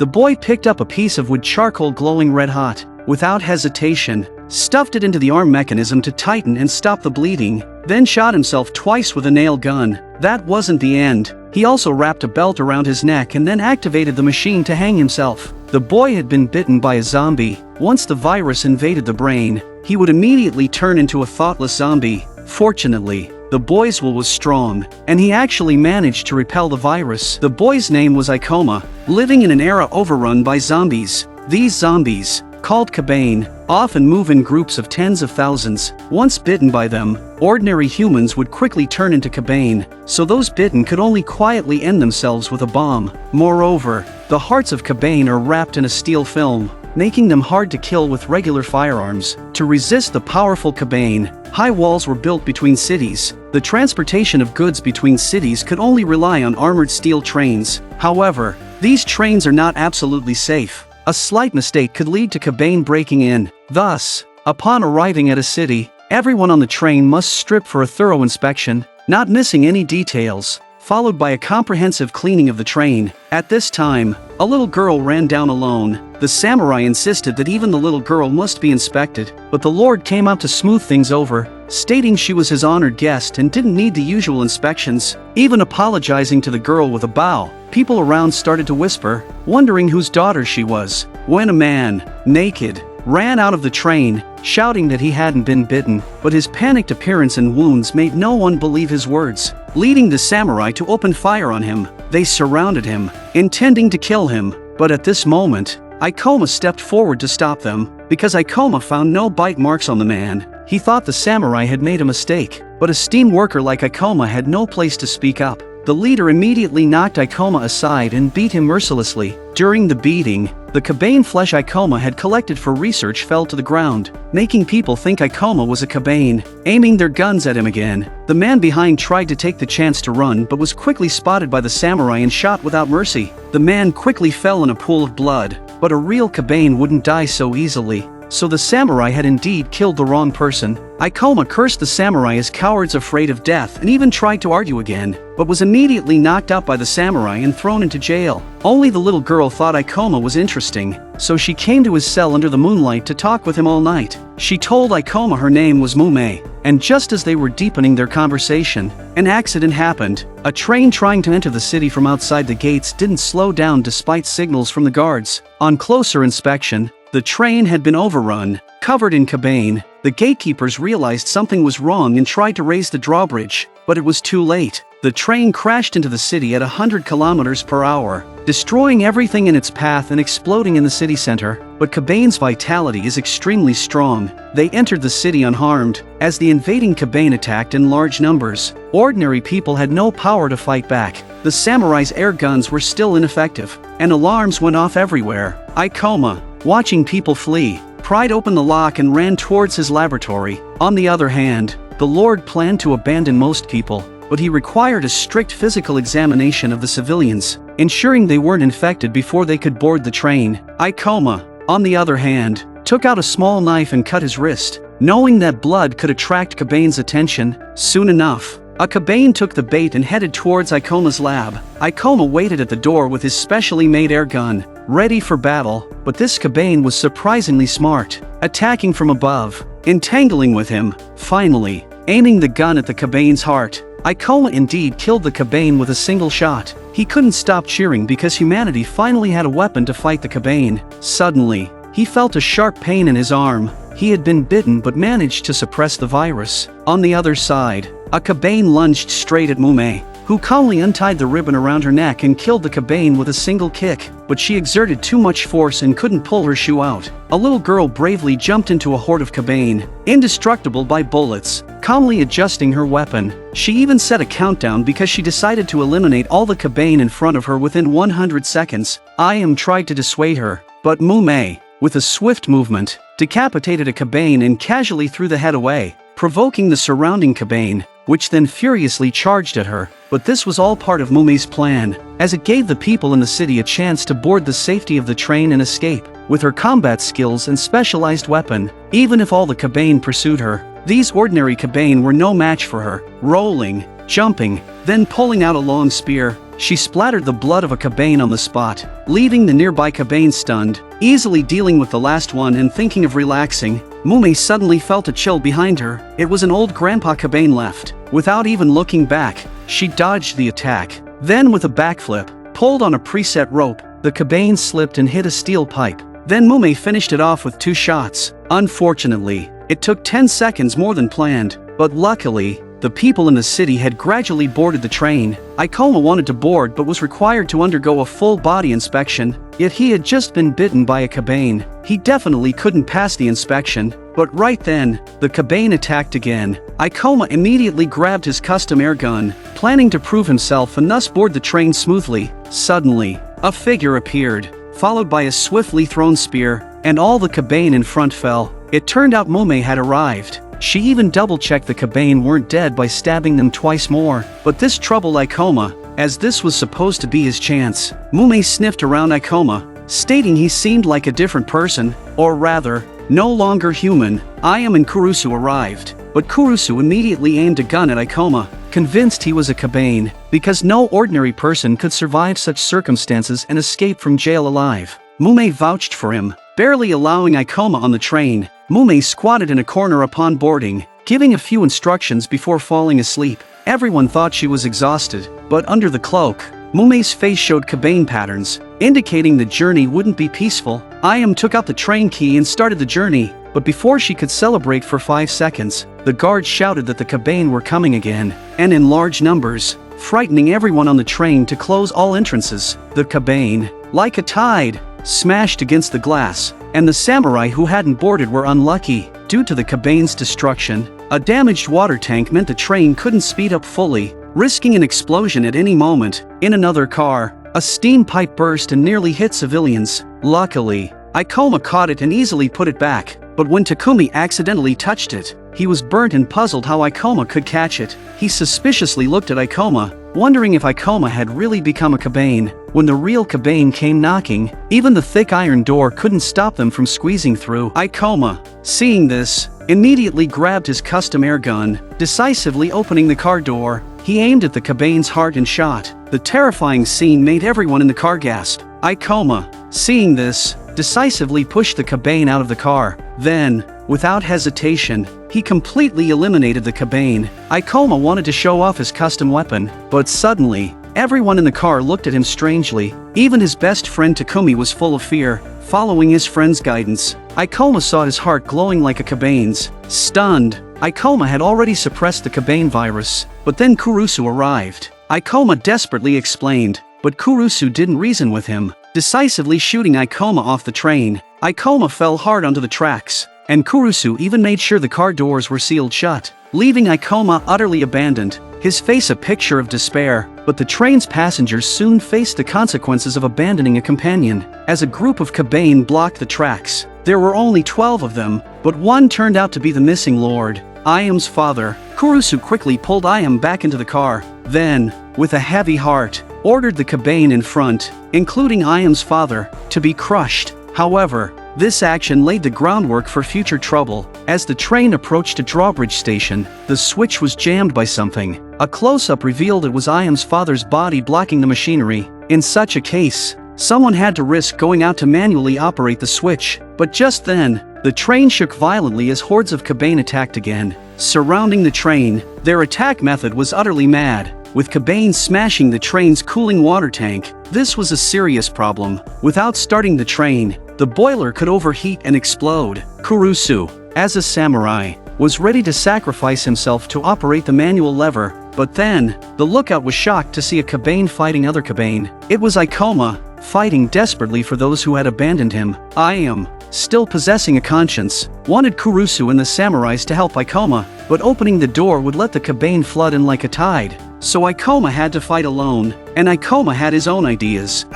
The boy picked up a piece of wood charcoal glowing red hot. Without hesitation, stuffed it into the arm mechanism to tighten and stop the bleeding, then shot himself twice with a nail gun. That wasn't the end. He also wrapped a belt around his neck and then activated the machine to hang himself. The boy had been bitten by a zombie. Once the virus invaded the brain, he would immediately turn into a thoughtless zombie. Fortunately, the boy's will was strong, and he actually managed to repel the virus. The boy's name was Ikoma, living in an era overrun by zombies. These zombies, called Kabane, often move in groups of tens of thousands. Once bitten by them, ordinary humans would quickly turn into Kabane, so those bitten could only quietly end themselves with a bomb. Moreover, the hearts of Kabane are wrapped in a steel film, making them hard to kill with regular firearms. To resist the powerful Kabane, high walls were built between cities. The transportation of goods between cities could only rely on armored steel trains. However, these trains are not absolutely safe. A slight mistake could lead to Kabane breaking in. Thus, upon arriving at a city, everyone on the train must strip for a thorough inspection, not missing any details, followed by a comprehensive cleaning of the train. At this time, a little girl ran down alone. The samurai insisted that even the little girl must be inspected, but the Lord came out to smooth things over, stating she was his honored guest and didn't need the usual inspections, even apologizing to the girl with a bow. People around started to whisper, wondering whose daughter she was, when a man, naked, ran out of the train, shouting that he hadn't been bitten, but his panicked appearance and wounds made no one believe his words, leading the samurai to open fire on him. They surrounded him, intending to kill him, but at this moment, Ikoma stepped forward to stop them. Because Ikoma found no bite marks on the man, he thought the samurai had made a mistake, but a steam worker like Ikoma had no place to speak up. The leader immediately knocked Ikoma aside and beat him mercilessly. During the beating, the Kabane flesh Ikoma had collected for research fell to the ground, making people think Ikoma was a Kabane. Aiming their guns at him again, the man behind tried to take the chance to run but was quickly spotted by the samurai and shot without mercy. The man quickly fell in a pool of blood, but a real Kabane wouldn't die so easily. So the samurai had indeed killed the wrong person. Ikoma cursed the samurai as cowards afraid of death and even tried to argue again, but was immediately knocked out by the samurai and thrown into jail. Only the little girl thought Ikoma was interesting, so she came to his cell under the moonlight to talk with him all night. She told Ikoma her name was Mume, and just as they were deepening their conversation, an accident happened. A train trying to enter the city from outside the gates didn't slow down despite signals from the guards. On closer inspection, the train had been overrun, covered in Kabane. The gatekeepers realized something was wrong and tried to raise the drawbridge, but it was too late. The train crashed into the city at 100 kilometers per hour, destroying everything in its path and exploding in the city center. But Kabane's vitality is extremely strong. They entered the city unharmed, as the invading Kabane attacked in large numbers. Ordinary people had no power to fight back. The samurai's air guns were still ineffective, and alarms went off everywhere. Ikoma, watching people flee, pried open the lock and ran towards his laboratory. On the other hand, the Lord planned to abandon most people, but he required a strict physical examination of the civilians, ensuring they weren't infected before they could board the train. Ikoma, on the other hand, took out a small knife and cut his wrist, knowing that blood could attract Kabane's attention. Soon enough, a Kabane took the bait and headed towards Ikoma's lab. Ikoma waited at the door with his specially made air gun, ready for battle, but this Kabane was surprisingly smart, attacking from above, entangling with him, finally, aiming the gun at the Kabane's heart. Ikoma indeed killed the Kabane with a single shot. He couldn't stop cheering because humanity finally had a weapon to fight the Kabane. Suddenly, he felt a sharp pain in his arm. He had been bitten but managed to suppress the virus. On the other side, a Kabane lunged straight at Mume, who calmly untied the ribbon around her neck and killed the Kabane with a single kick, but she exerted too much force and couldn't pull her shoe out. A little girl bravely jumped into a horde of Kabane, indestructible by bullets, calmly adjusting her weapon. She even set a countdown because she decided to eliminate all the Kabane in front of her within 100 seconds. Ayam tried to dissuade her, but Mume, with a swift movement, decapitated a Kabane and casually threw the head away, provoking the surrounding Kabane, which then furiously charged at her. But this was all part of Mume's plan, as it gave the people in the city a chance to board the safety of the train and escape. With her combat skills and specialized weapon, even if all the Kabane pursued her, these ordinary Kabane were no match for her. Rolling, jumping, then pulling out a long spear, she splattered the blood of a Kabane on the spot, leaving the nearby Kabane stunned. Easily dealing with the last one and thinking of relaxing, Mume suddenly felt a chill behind her. It was an old Grandpa Kabane left. Without even looking back, she dodged the attack. Then with a backflip, pulled on a preset rope, the Kabane slipped and hit a steel pipe. Then Mume finished it off with 2 shots. Unfortunately, it took 10 seconds more than planned, but luckily, the people in the city had gradually boarded the train. Ikoma wanted to board but was required to undergo a full body inspection, yet he had just been bitten by a Kabane. He definitely couldn't pass the inspection, but right then, the Kabane attacked again. Ikoma immediately grabbed his custom air gun, planning to prove himself and thus board the train smoothly. Suddenly, a figure appeared, followed by a swiftly thrown spear, and all the Kabane in front fell. It turned out Mume had arrived. She even double-checked the Kabane weren't dead by stabbing them twice more, but this troubled Ikoma, as this was supposed to be his chance. Mume sniffed around Ikoma, stating he seemed like a different person, or rather, no longer human. Ayam and Kurusu arrived, but Kurusu immediately aimed a gun at Ikoma, convinced he was a Kabane, because no ordinary person could survive such circumstances and escape from jail alive. Mume vouched for him, barely allowing Ikoma on the train. Mume squatted in a corner upon boarding, giving a few instructions before falling asleep. Everyone thought she was exhausted, but under the cloak, Mume's face showed Kabane patterns, indicating the journey wouldn't be peaceful. Ayam took out the train key and started the journey, but before she could celebrate for 5 seconds, the guards shouted that the Kabane were coming again, and in large numbers, frightening everyone on the train to close all entrances. The Kabane, like a tide, smashed against the glass, and the samurai who hadn't boarded were unlucky. Due to the Kabane's destruction, a damaged water tank meant the train couldn't speed up fully, risking an explosion at any moment. In another car, a steam pipe burst and nearly hit civilians. Luckily, Ikoma caught it and easily put it back, but when Takumi accidentally touched it, he was burnt and puzzled how Ikoma could catch it. He suspiciously looked at Ikoma, wondering if Ikoma had really become a Kabane. When the real Kabane came knocking, even the thick iron door couldn't stop them from squeezing through. Ikoma, seeing this, immediately grabbed his custom air gun, decisively opening the car door. He aimed at the Kabane's heart and shot. The terrifying scene made everyone in the car gasp. Ikoma, seeing this, decisively pushed the Kabane out of the car. Then, without hesitation, he completely eliminated the Kabane. Ikoma wanted to show off his custom weapon, but suddenly, everyone in the car looked at him strangely. Even his best friend Takumi was full of fear. Following his friend's guidance, Ikoma saw his heart glowing like a Kabane's. Stunned, Ikoma had already suppressed the Kabane virus, but then Kurusu arrived. Ikoma desperately explained, but Kurusu didn't reason with him, decisively shooting Ikoma off the train. Ikoma fell hard onto the tracks, and Kurusu even made sure the car doors were sealed shut, leaving Ikoma utterly abandoned, his face a picture of despair. But the train's passengers soon faced the consequences of abandoning a companion, as a group of Kabane blocked the tracks. There were only 12 of them, but one turned out to be the missing lord, Ayam's father. Kurusu quickly pulled Ayam back into the car, then, with a heavy heart, ordered the Kabane in front, including Ayam's father, to be crushed. However, this action laid the groundwork for future trouble. As the train approached a drawbridge station, the switch was jammed by something. A close-up revealed it was Ayam's father's body blocking the machinery. In such a case, someone had to risk going out to manually operate the switch. But just then, the train shook violently as hordes of Kabane attacked again. Surrounding the train, their attack method was utterly mad, with Kabane smashing the train's cooling water tank. This was a serious problem. Without starting the train, the boiler could overheat and explode. Kurusu, as a samurai, was ready to sacrifice himself to operate the manual lever, but then, the lookout was shocked to see a Kabane fighting other Kabane. It was Ikoma, fighting desperately for those who had abandoned him. Ayam, still possessing a conscience, wanted Kurusu and the samurais to help Ikoma, but opening the door would let the Kabane flood in like a tide. So Ikoma had to fight alone, and Ikoma had his own ideas.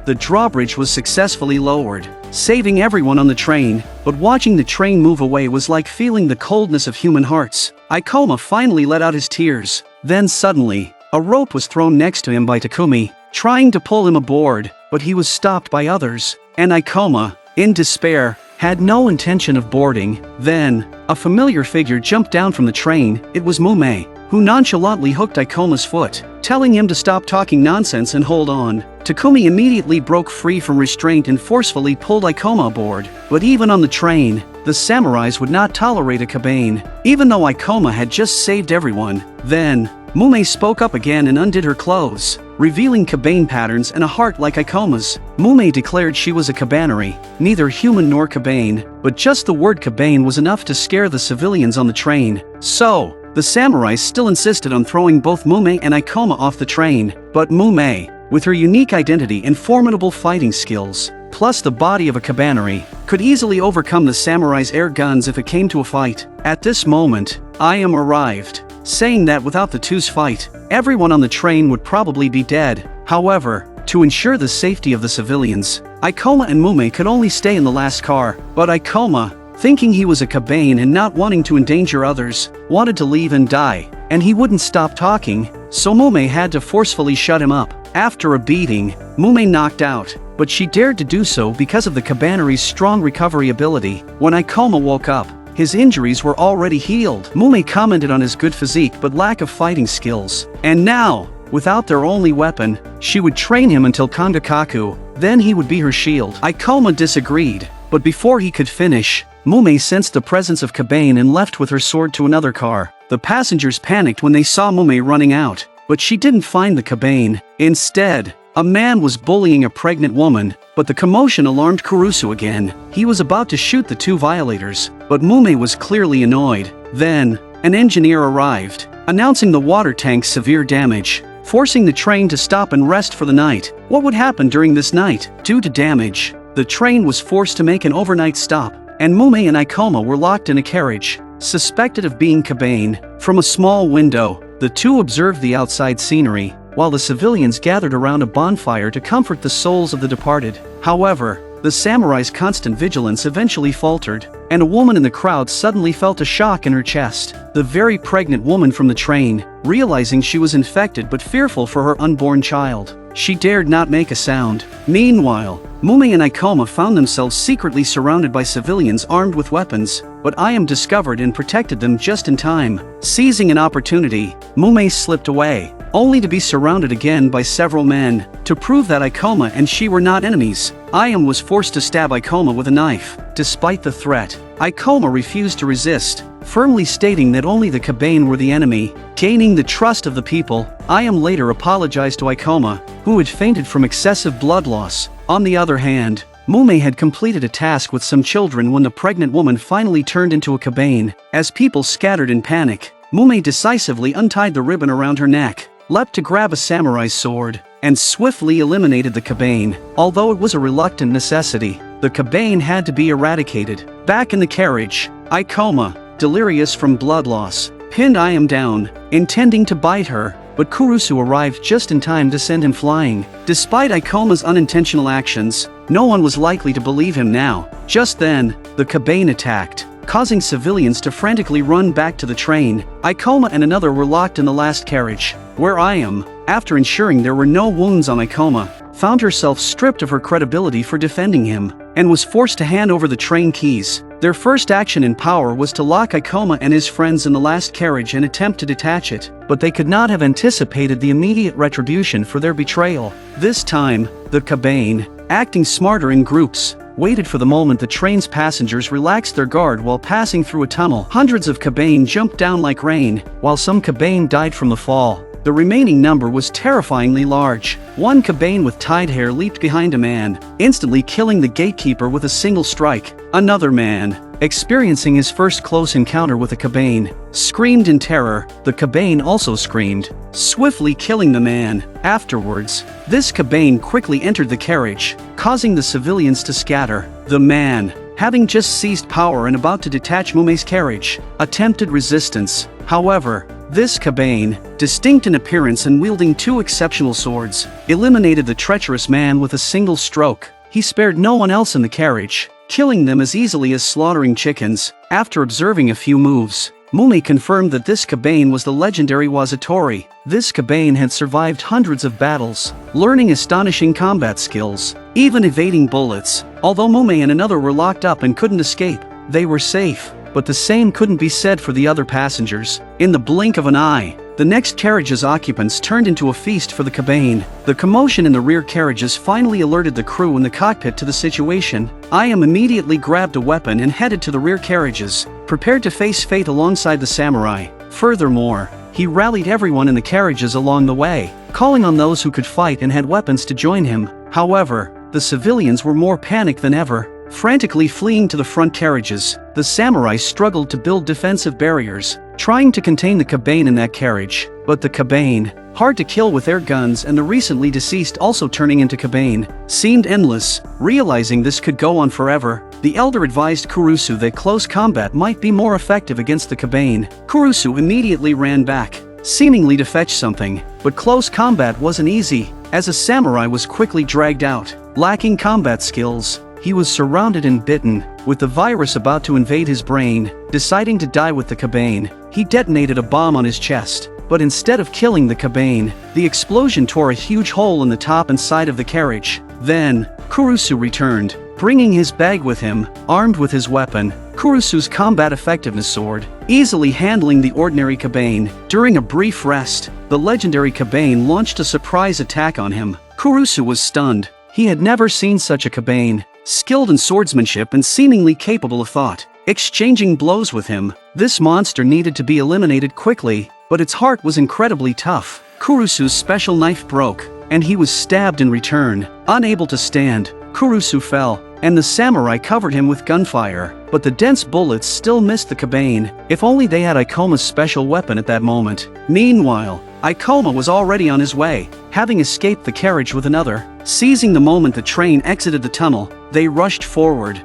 The drawbridge was successfully lowered, saving everyone on the train, but watching the train move away was like feeling the coldness of human hearts. Ikoma finally let out his tears. Then suddenly, a rope was thrown next to him by Takumi, trying to pull him aboard, but he was stopped by others, and Ikoma, in despair, had no intention of boarding. Then, a familiar figure jumped down from the train. It was Mume. who nonchalantly hooked Ikoma's foot, telling him to stop talking nonsense and hold on. Takumi immediately broke free from restraint and forcefully pulled Ikoma aboard. But even on the train, the samurais would not tolerate a Kabane, even though Ikoma had just saved everyone. Then, Mume spoke up again and undid her clothes, revealing Kabane patterns and a heart like Ikoma's. Mume declared she was a Kabaneri, neither human nor Kabane, but just the word Kabane was enough to scare the civilians on the train. So, the samurais still insisted on throwing both Mume and Ikoma off the train, but Mume, with her unique identity and formidable fighting skills, plus the body of a Kabaneri, could easily overcome the samurai's air guns if it came to a fight. At this moment, Ayam arrived, saying that without the two's fight, everyone on the train would probably be dead. However, to ensure the safety of the civilians, Ikoma and Mume could only stay in the last car, but Ikoma, thinking he was a Kabane and not wanting to endanger others, wanted to leave and die, and he wouldn't stop talking, so Mume had to forcefully shut him up. After a beating, Mume knocked out, but she dared to do so because of the Kabaneri's strong recovery ability. When Ikoma woke up, his injuries were already healed. Mume commented on his good physique but lack of fighting skills. And now, without their only weapon, she would train him until Kandakaku, then he would be her shield. Ikoma disagreed, but before he could finish, Mume sensed the presence of Kabane and left with her sword to another car. The passengers panicked when they saw Mume running out, but she didn't find the Kabane. Instead, a man was bullying a pregnant woman, but the commotion alarmed Kurusu again. He was about to shoot the two violators, but Mume was clearly annoyed. Then, an engineer arrived, announcing the water tank's severe damage, forcing the train to stop and rest for the night. What would happen during this night? Due to damage, the train was forced to make an overnight stop, and Mume and Ikoma were locked in a carriage, suspected of being Kabane. From a small window, the two observed the outside scenery, while the civilians gathered around a bonfire to comfort the souls of the departed. However, the samurai's constant vigilance eventually faltered, and a woman in the crowd suddenly felt a shock in her chest. The very pregnant woman from the train, realizing she was infected but fearful for her unborn child, she dared not make a sound. Meanwhile, Mume and Ikoma found themselves secretly surrounded by civilians armed with weapons, but Ayam discovered and protected them just in time. Seizing an opportunity, Mume slipped away, only to be surrounded again by several men. To prove that Ikoma and she were not enemies, Ayam was forced to stab Ikoma with a knife. Despite the threat, Ikoma refused to resist, firmly stating that only the Kabane were the enemy. Gaining the trust of the people, Ayam later apologized to Ikoma, who had fainted from excessive blood loss. On the other hand, Mume had completed a task with some children when the pregnant woman finally turned into a Kabane. As people scattered in panic, Mume decisively untied the ribbon around her neck, leapt to grab a samurai's sword, and swiftly eliminated the Kabane. Although it was a reluctant necessity, the Kabane had to be eradicated. Back in the carriage, Ikoma, delirious from blood loss, pinned Ayam down, intending to bite her, but Kurusu arrived just in time to send him flying. Despite Ikoma's unintentional actions, no one was likely to believe him now. Just then, the Kabane attacked, causing civilians to frantically run back to the train. Ikoma and another were locked in the last carriage, where Ayam, after ensuring there were no wounds on Ikoma, found herself stripped of her credibility for defending him, and was forced to hand over the train keys. Their first action in power was to lock Ikoma and his friends in the last carriage and attempt to detach it, but they could not have anticipated the immediate retribution for their betrayal. This time, the Kabane, acting smarter in groups, waited for the moment the train's passengers relaxed their guard while passing through a tunnel. Hundreds of Kabane jumped down like rain, while some Kabane died from the fall. The remaining number was terrifyingly large. One Kabane with tied hair leaped behind a man, instantly killing the gatekeeper with a single strike. Another man, experiencing his first close encounter with a Kabane, screamed in terror. The Kabane also screamed, swiftly killing the man. Afterwards, this Kabane quickly entered the carriage, causing the civilians to scatter. The man, having just seized power and about to detach Mume's carriage, attempted resistance. However, this Kabane, distinct in appearance and wielding two exceptional swords, eliminated the treacherous man with a single stroke. He spared no one else in the carriage, killing them as easily as slaughtering chickens. After observing a few moves, Mume confirmed that this Kabane was the legendary Wazatori. This Kabane had survived hundreds of battles, learning astonishing combat skills, even evading bullets. Although Mume and another were locked up and couldn't escape, they were safe. but the same couldn't be said for the other passengers. In the blink of an eye, the next carriage's occupants turned into a feast for the Kabane. The commotion in the rear carriages finally alerted the crew in the cockpit to the situation. Ayam immediately grabbed a weapon and headed to the rear carriages, prepared to face fate alongside the samurai. Furthermore, he rallied everyone in the carriages along the way, calling on those who could fight and had weapons to join him. However, the civilians were more panicked than ever. Frantically fleeing to the front carriages, the samurai struggled to build defensive barriers, trying to contain the Kabane in that carriage. But the Kabane, hard to kill with air guns and the recently deceased also turning into Kabane, seemed endless. Realizing this could go on forever, the elder advised Kurusu that close combat might be more effective against the Kabane. Kurusu immediately ran back, seemingly to fetch something, but close combat wasn't easy, as a samurai was quickly dragged out. Lacking combat skills, he was surrounded and bitten, with the virus about to invade his brain. Deciding to die with the Kabane, he detonated a bomb on his chest. But instead of killing the Kabane, the explosion tore a huge hole in the top and side of the carriage. Then, Kurusu returned, bringing his bag with him, armed with his weapon, Kurusu's combat effectiveness sword, easily handling the ordinary Kabane. During a brief rest, the legendary Kabane launched a surprise attack on him. Kurusu was stunned. He had never seen such a Kabane, skilled in swordsmanship and seemingly capable of thought. Exchanging blows with him, this monster needed to be eliminated quickly, but its heart was incredibly tough. Kurusu's special knife broke, and he was stabbed in return. Unable to stand, Kurusu fell, and the samurai covered him with gunfire, but the dense bullets still missed the Kabane. If only they had Ikoma's special weapon at that moment. Meanwhile, Ikoma was already on his way, having escaped the carriage with another. Seizing the moment the train exited the tunnel, they rushed forward.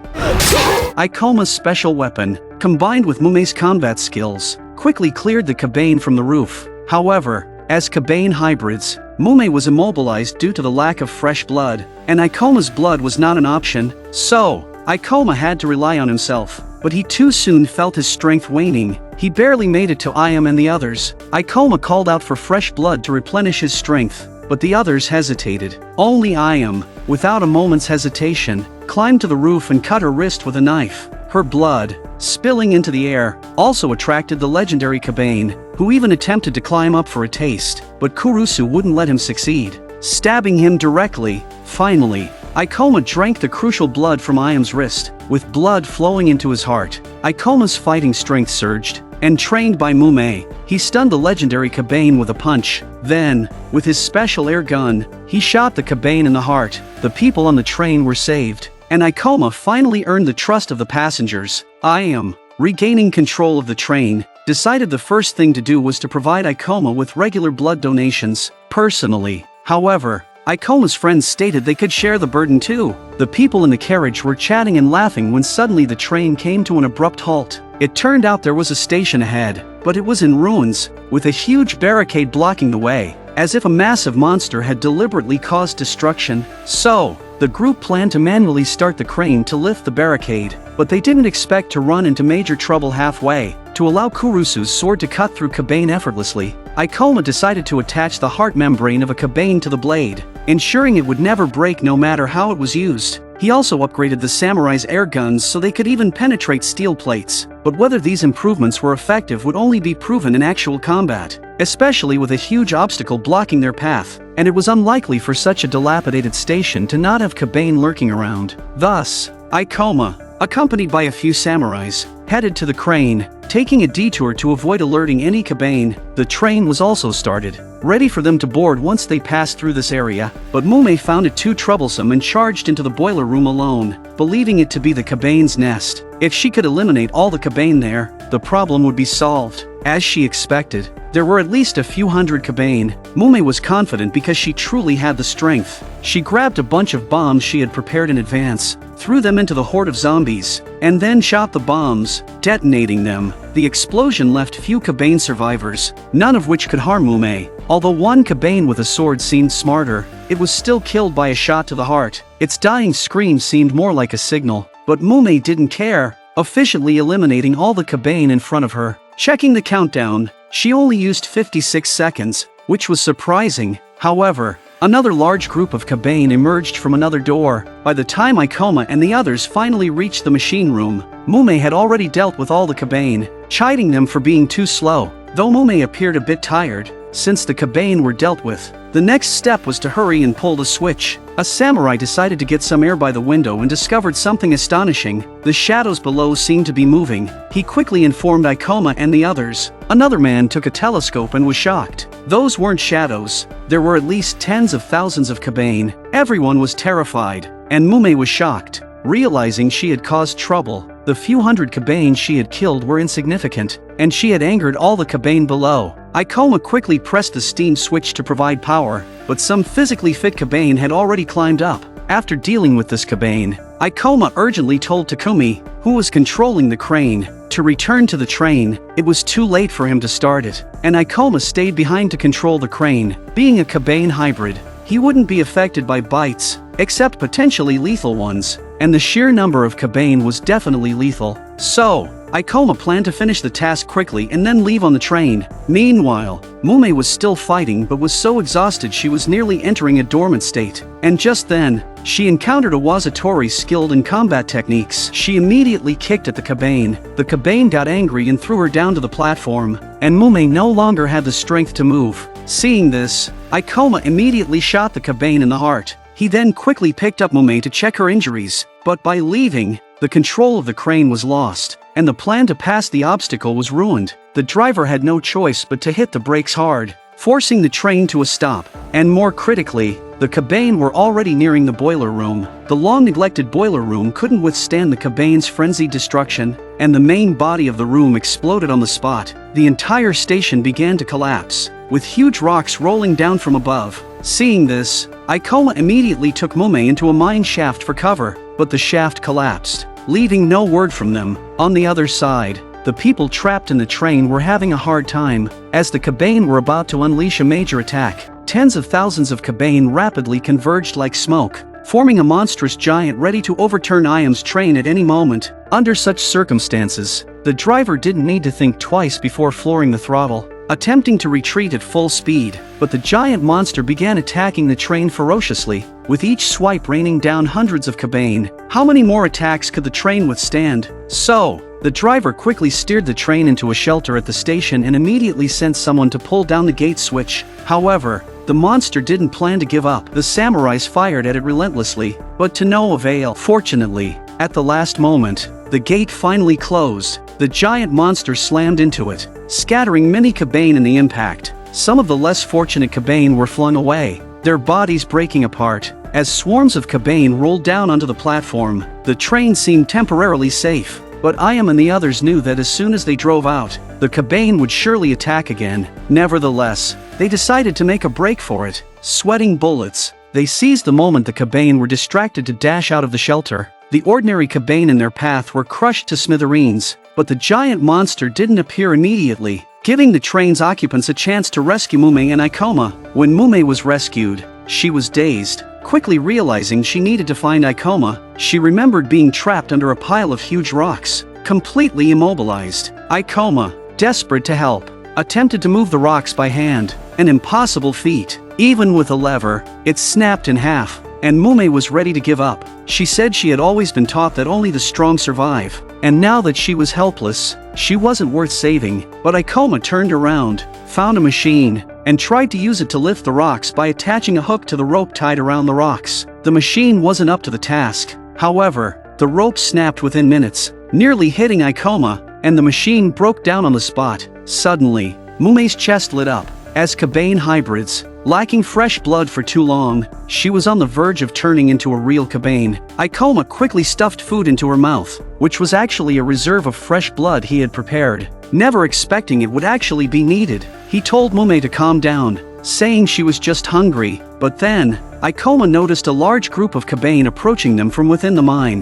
Ikoma's special weapon, combined with Mume's combat skills, quickly cleared the Kabane from the roof. However, as Kabane hybrids, Mume was immobilized due to the lack of fresh blood, and Ikoma's blood was not an option, so Ikoma had to rely on himself. But he too soon felt his strength waning. He barely made it to Ayam and the others. Ikoma called out for fresh blood to replenish his strength, but the others hesitated. Only Ayam, without a moment's hesitation, climbed to the roof and cut her wrist with a knife. Her blood, spilling into the air, also attracted the legendary Kabane, who even attempted to climb up for a taste, but Kurusu wouldn't let him succeed, stabbing him directly. Finally, Ikoma drank the crucial blood from Ayam's wrist, with blood flowing into his heart. Ikoma's fighting strength surged, and trained by Mume, he stunned the legendary Kabane with a punch. Then, with his special air gun, he shot the Kabane in the heart. The people on the train were saved, and Ikoma finally earned the trust of the passengers. Ayam, regaining control of the train, decided the first thing to do was to provide Ikoma with regular blood donations, personally. However, Ikoma's friends stated they could share the burden too. The people in the carriage were chatting and laughing when suddenly the train came to an abrupt halt. It turned out there was a station ahead, but it was in ruins, with a huge barricade blocking the way, as if a massive monster had deliberately caused destruction. So, the group planned to manually start the crane to lift the barricade, but they didn't expect to run into major trouble halfway. To allow Kurusu's sword to cut through Kabane effortlessly, Ikoma decided to attach the heart membrane of a Kabane to the blade, ensuring it would never break no matter how it was used. He also upgraded the samurai's air guns so they could even penetrate steel plates, but whether these improvements were effective would only be proven in actual combat, especially with a huge obstacle blocking their path, and it was unlikely for such a dilapidated station to not have Kabane lurking around. Thus, Ikoma, accompanied by a few samurais, headed to the crane, taking a detour to avoid alerting any Kabane. The train was also started, ready for them to board once they passed through this area, but Mume found it too troublesome and charged into the boiler room alone, believing it to be the Kabane's nest. If she could eliminate all the Kabane there, the problem would be solved. As she expected, there were at least a few hundred Kabane. Mume was confident because she truly had the strength. She grabbed a bunch of bombs she had prepared in advance, threw them into the horde of zombies, and then shot the bombs, detonating them. The explosion left few Kabane survivors, none of which could harm Mume. Although one Kabane with a sword seemed smarter, it was still killed by a shot to the heart. Its dying scream seemed more like a signal, but Mume didn't care, efficiently eliminating all the Kabane in front of her. Checking the countdown, she only used 56 seconds, which was surprising. However, Another large group of Kabane emerged from another door. By the time Ikoma and the others finally reached the machine room, Mume had already dealt with all the Kabane, chiding them for being too slow. Though Mume appeared a bit tired, since the Kabane were dealt with, the next step was to hurry and pull the switch. A samurai decided to get some air by the window and discovered something astonishing. The shadows below seemed to be moving. He quickly informed Ikoma and the others. Another man took a telescope and was shocked. Those weren't shadows. There were at least tens of thousands of Kabane. Everyone was terrified, and Mume was shocked, realizing she had caused trouble. The few hundred Kabane she had killed were insignificant, and she had angered all the Kabane below. Ikoma quickly pressed the steam switch to provide power, but some physically fit Kabane had already climbed up. After dealing with this Kabane, Ikoma urgently told Takumi, who was controlling the crane, to return to the train. It was too late for him to start it, and Ikoma stayed behind to control the crane. Being a Kabane hybrid, he wouldn't be affected by bites, except potentially lethal ones, and the sheer number of Kabane was definitely lethal. So, Ikoma planned to finish the task quickly and then leave on the train. Meanwhile, Mume was still fighting but was so exhausted she was nearly entering a dormant state. And just then, she encountered a Wazatori skilled in combat techniques. She immediately kicked at the Kabane. The Kabane got angry and threw her down to the platform, and Mume no longer had the strength to move. Seeing this, Ikoma immediately shot the Kabane in the heart. He then quickly picked up Mume to check her injuries, but by leaving, the control of the crane was lost, and the plan to pass the obstacle was ruined. The driver had no choice but to hit the brakes hard, forcing the train to a stop. And more critically, the Kabane were already nearing the boiler room. The long-neglected boiler room couldn't withstand the Kabane's frenzied destruction, and the main body of the room exploded on the spot. The entire station began to collapse, with huge rocks rolling down from above. Seeing this, Ikoma immediately took Mume into a mine shaft for cover, but the shaft collapsed, leaving no word from them. On the other side, the people trapped in the train were having a hard time, as the Kabane were about to unleash a major attack. Tens of thousands of Kabane rapidly converged like smoke, forming a monstrous giant ready to overturn Iam's train at any moment. Under such circumstances, the driver didn't need to think twice before flooring the throttle, attempting to retreat at full speed. But the giant monster began attacking the train ferociously, with each swipe raining down hundreds of Kabane. How many more attacks could the train withstand? So, the driver quickly steered the train into a shelter at the station and immediately sent someone to pull down the gate switch. However, the monster didn't plan to give up. The samurais fired at it relentlessly, but to no avail. Fortunately, at the last moment, the gate finally closed. The giant monster slammed into it, scattering many Kabane in the impact. Some of the less fortunate Kabane were flung away, their bodies breaking apart. As swarms of Kabane rolled down onto the platform, the train seemed temporarily safe. But Iam and the others knew that as soon as they drove out, the Kabane would surely attack again. Nevertheless, they decided to make a break for it. Sweating bullets, they seized the moment the Kabane were distracted to dash out of the shelter. The ordinary Kabane in their path were crushed to smithereens, but the giant monster didn't appear immediately, giving the train's occupants a chance to rescue Mume and Ikoma. When Mume was rescued, she was dazed. Quickly realizing she needed to find Ikoma, she remembered being trapped under a pile of huge rocks, completely immobilized. Ikoma, desperate to help, attempted to move the rocks by hand, an impossible feat. Even with a lever, it snapped in half, and Mume was ready to give up. She said she had always been taught that only the strong survive, and now that she was helpless, she wasn't worth saving. But Ikoma turned around, found a machine, and tried to use it to lift the rocks by attaching a hook to the rope tied around the rocks. The machine wasn't up to the task. However, the rope snapped within minutes, nearly hitting Ikoma, and the machine broke down on the spot. Suddenly, Mume's chest lit up. As Kabane hybrids, lacking fresh blood for too long, she was on the verge of turning into a real Kabane. Ikoma quickly stuffed food into her mouth, which was actually a reserve of fresh blood he had prepared. Never expecting it would actually be needed, he told Mume to calm down, saying she was just hungry. But then, Ikoma noticed a large group of Kabane approaching them from within the mine.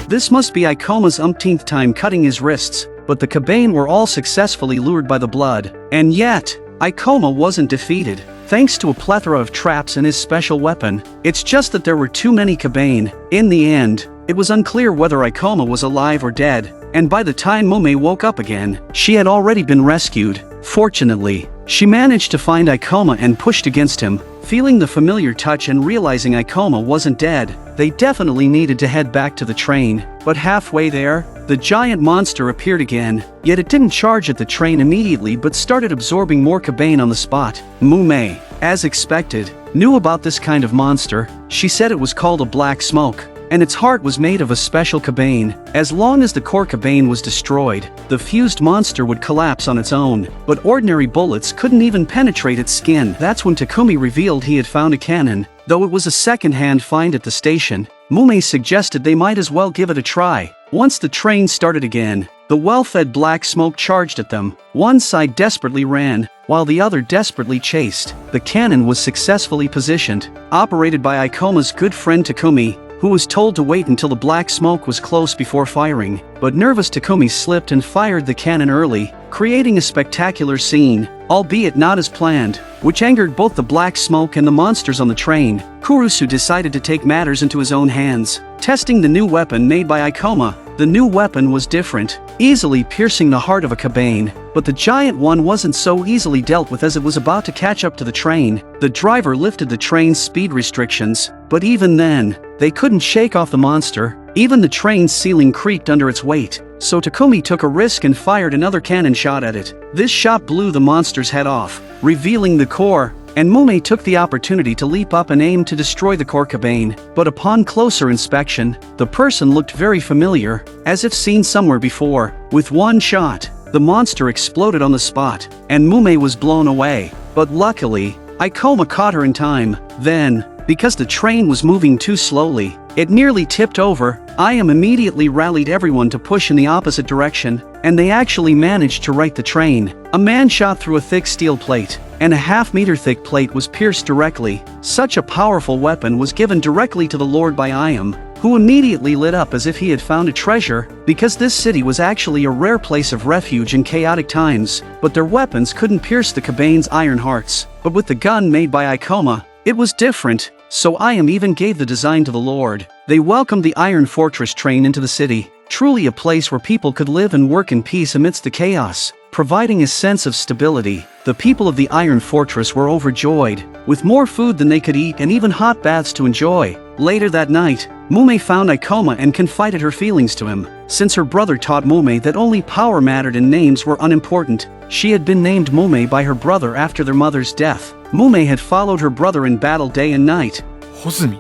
This must be Ikoma's umpteenth time cutting his wrists, but the Kabane were all successfully lured by the blood. And yet, Ikoma wasn't defeated, thanks to a plethora of traps and his special weapon. It's just that there were too many Kabane. In the end, it was unclear whether Ikoma was alive or dead. and by the time Mume woke up again, she had already been rescued. Fortunately, she managed to find Ikoma and pushed against him. Feeling the familiar touch and realizing Ikoma wasn't dead, they definitely needed to head back to the train. But halfway there, the giant monster appeared again, yet it didn't charge at the train immediately but started absorbing more Kabane on the spot. Mume, as expected, knew about this kind of monster. She said it was called a black smoke, and its heart was made of a special Kabane. As long as the core Kabane was destroyed, the fused monster would collapse on its own, but ordinary bullets couldn't even penetrate its skin. That's when Takumi revealed he had found a cannon. Though it was a second-hand find at the station, Mume suggested they might as well give it a try. Once the train started again, the well-fed black smoke charged at them. One side desperately ran, while the other desperately chased. The cannon was successfully positioned, operated by Ikoma's good friend Takumi, who was told to wait until the black smoke was close before firing. But nervous Takumi slipped and fired the cannon early, creating a spectacular scene, albeit not as planned, which angered both the black smoke and the monsters on the train. Kurusu decided to take matters into his own hands, testing the new weapon made by Ikoma. The new weapon was different, easily piercing the heart of a Kabane, but the giant one wasn't so easily dealt with as it was about to catch up to the train. The driver lifted the train's speed restrictions, but even then, they couldn't shake off the monster. Even the train's ceiling creaked under its weight, so Takumi took a risk and fired another cannon shot at it. This shot blew the monster's head off, revealing the core, and Mume took the opportunity to leap up and aim to destroy the core Kabane. But upon closer inspection, the person looked very familiar, as if seen somewhere before. With one shot, the monster exploded on the spot, and Mume was blown away. But luckily, Ikoma caught her in time. Then, because the train was moving too slowly, it nearly tipped over. Ayam immediately rallied everyone to push in the opposite direction, and they actually managed to right the train. A man shot through a thick steel plate, and a half-meter thick plate was pierced directly. Such a powerful weapon was given directly to the Lord by Ayam, who immediately lit up as if he had found a treasure, because this city was actually a rare place of refuge in chaotic times. But their weapons couldn't pierce the Kabane's iron hearts. But with the gun made by Ikoma, it was different, so Ayam even gave the design to the Lord. They welcomed the Iron Fortress train into the city, truly a place where people could live and work in peace amidst the chaos, providing a sense of stability. The people of the Iron Fortress were overjoyed, with more food than they could eat and even hot baths to enjoy. Later that night, Mume found Ikoma and confided her feelings to him. Since her brother taught Mume that only power mattered and names were unimportant, she had been named Mume by her brother after their mother's death. Mume had followed her brother in battle day and night, 穂積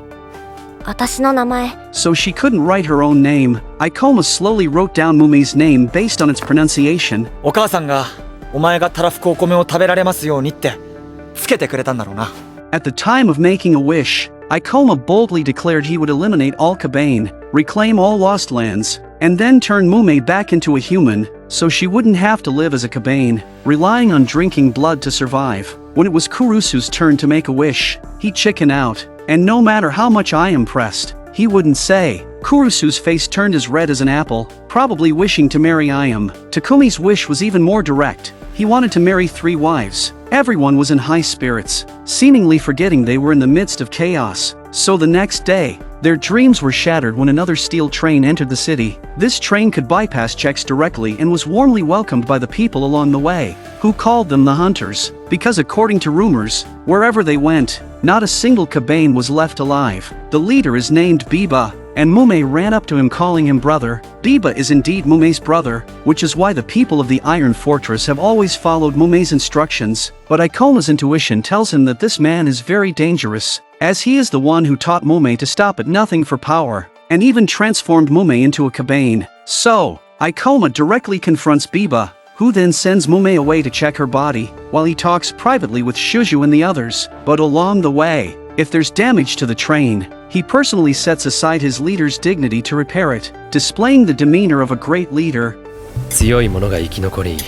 私の名前 so she couldn't write her own name. Ikoma slowly wrote down Mume's name based on its pronunciation. お母さんがお前がたらふくお米を食べられますようにってつけてくれたんだろうな At the time of making a wish, Ikoma boldly declared he would eliminate all Kabane, reclaim all lost lands, and then turn Mume back into a human, so she wouldn't have to live as a Kabane, relying on drinking blood to survive. When it was Kurusu's turn to make a wish, he chickened out, and no matter how much I impressed, he wouldn't say. Kurusu's face turned as red as an apple, probably wishing to marry Ayam. Takumi's wish was even more direct. He wanted to marry 3 wives. Everyone was in high spirits, seemingly forgetting they were in the midst of chaos. So the next day, their dreams were shattered when another steel train entered the city. This train could bypass checks directly and was warmly welcomed by the people along the way, who called them the Hunters, because according to rumors, wherever they went, not a single Kabane was left alive. The leader is named Biba, and Mume ran up to him calling him brother. Biba is indeed Mume's brother, which is why the people of the Iron Fortress have always followed Mume's instructions. But Ikoma's intuition tells him that this man is very dangerous, as he is the one who taught Mume to stop at nothing for power, and even transformed Mume into a Kabane. So, Ikoma directly confronts Biba, who then sends Mume away to check her body, while he talks privately with Shuju and the others. But along the way, if there's damage to the train, he personally sets aside his leader's dignity to repair it, displaying the demeanor of a great leader. 強い者が生き残り、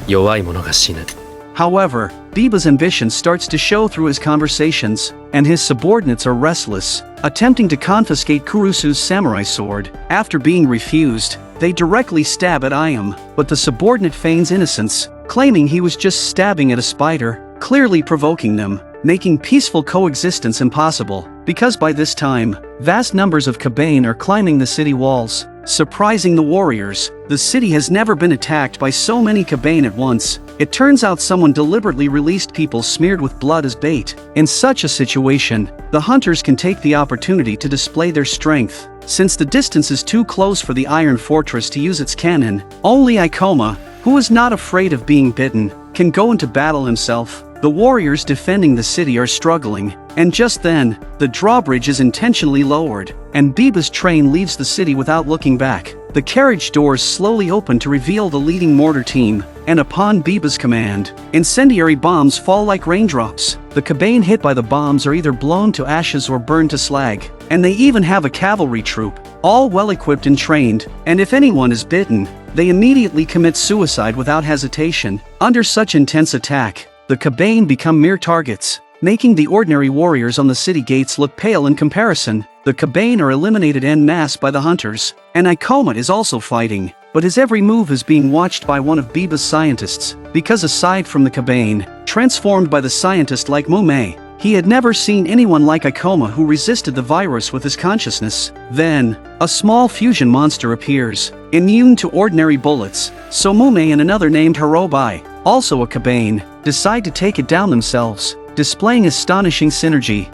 弱い者が死ぬ。 However, Biba's ambition starts to show through his conversations, and his subordinates are restless, attempting to confiscate Kurusu's samurai sword. After being refused, they directly stab at Ayam, but the subordinate feigns innocence, claiming he was just stabbing at a spider, clearly provoking them, making peaceful coexistence impossible, because by this time, Vast numbers of Kabane are climbing the city walls, surprising the warriors. The city has never been attacked by so many Kabane at once. It turns out someone deliberately released people smeared with blood as bait. In such a situation, the hunters can take the opportunity to display their strength. Since the distance is too close for the Iron Fortress to use its cannon, only Ikoma, who is not afraid of being bitten, can go into battle himself. The warriors defending the city are struggling, and just then, the drawbridge is intentionally lowered, and Biba's train leaves the city without looking back. The carriage doors slowly open to reveal the leading mortar team, and upon Biba's command, incendiary bombs fall like raindrops. The Kabane hit by the bombs are either blown to ashes or burned to slag, and they even have a cavalry troop, all well-equipped and trained, and if anyone is bitten, they immediately commit suicide without hesitation. Under such intense attack, the Kabane become mere targets, making the ordinary warriors on the city gates look pale in comparison. The Kabane are eliminated en masse by the hunters, and Ikoma is also fighting, but his every move is being watched by one of Biba's scientists, because aside from the Kabane, transformed by the scientist like Mume, he had never seen anyone like Ikoma who resisted the virus with his consciousness. Then, a small fusion monster appears, immune to ordinary bullets, so Mume and another named Hirobai, also a Kabane, decide to take it down themselves, displaying astonishing synergy.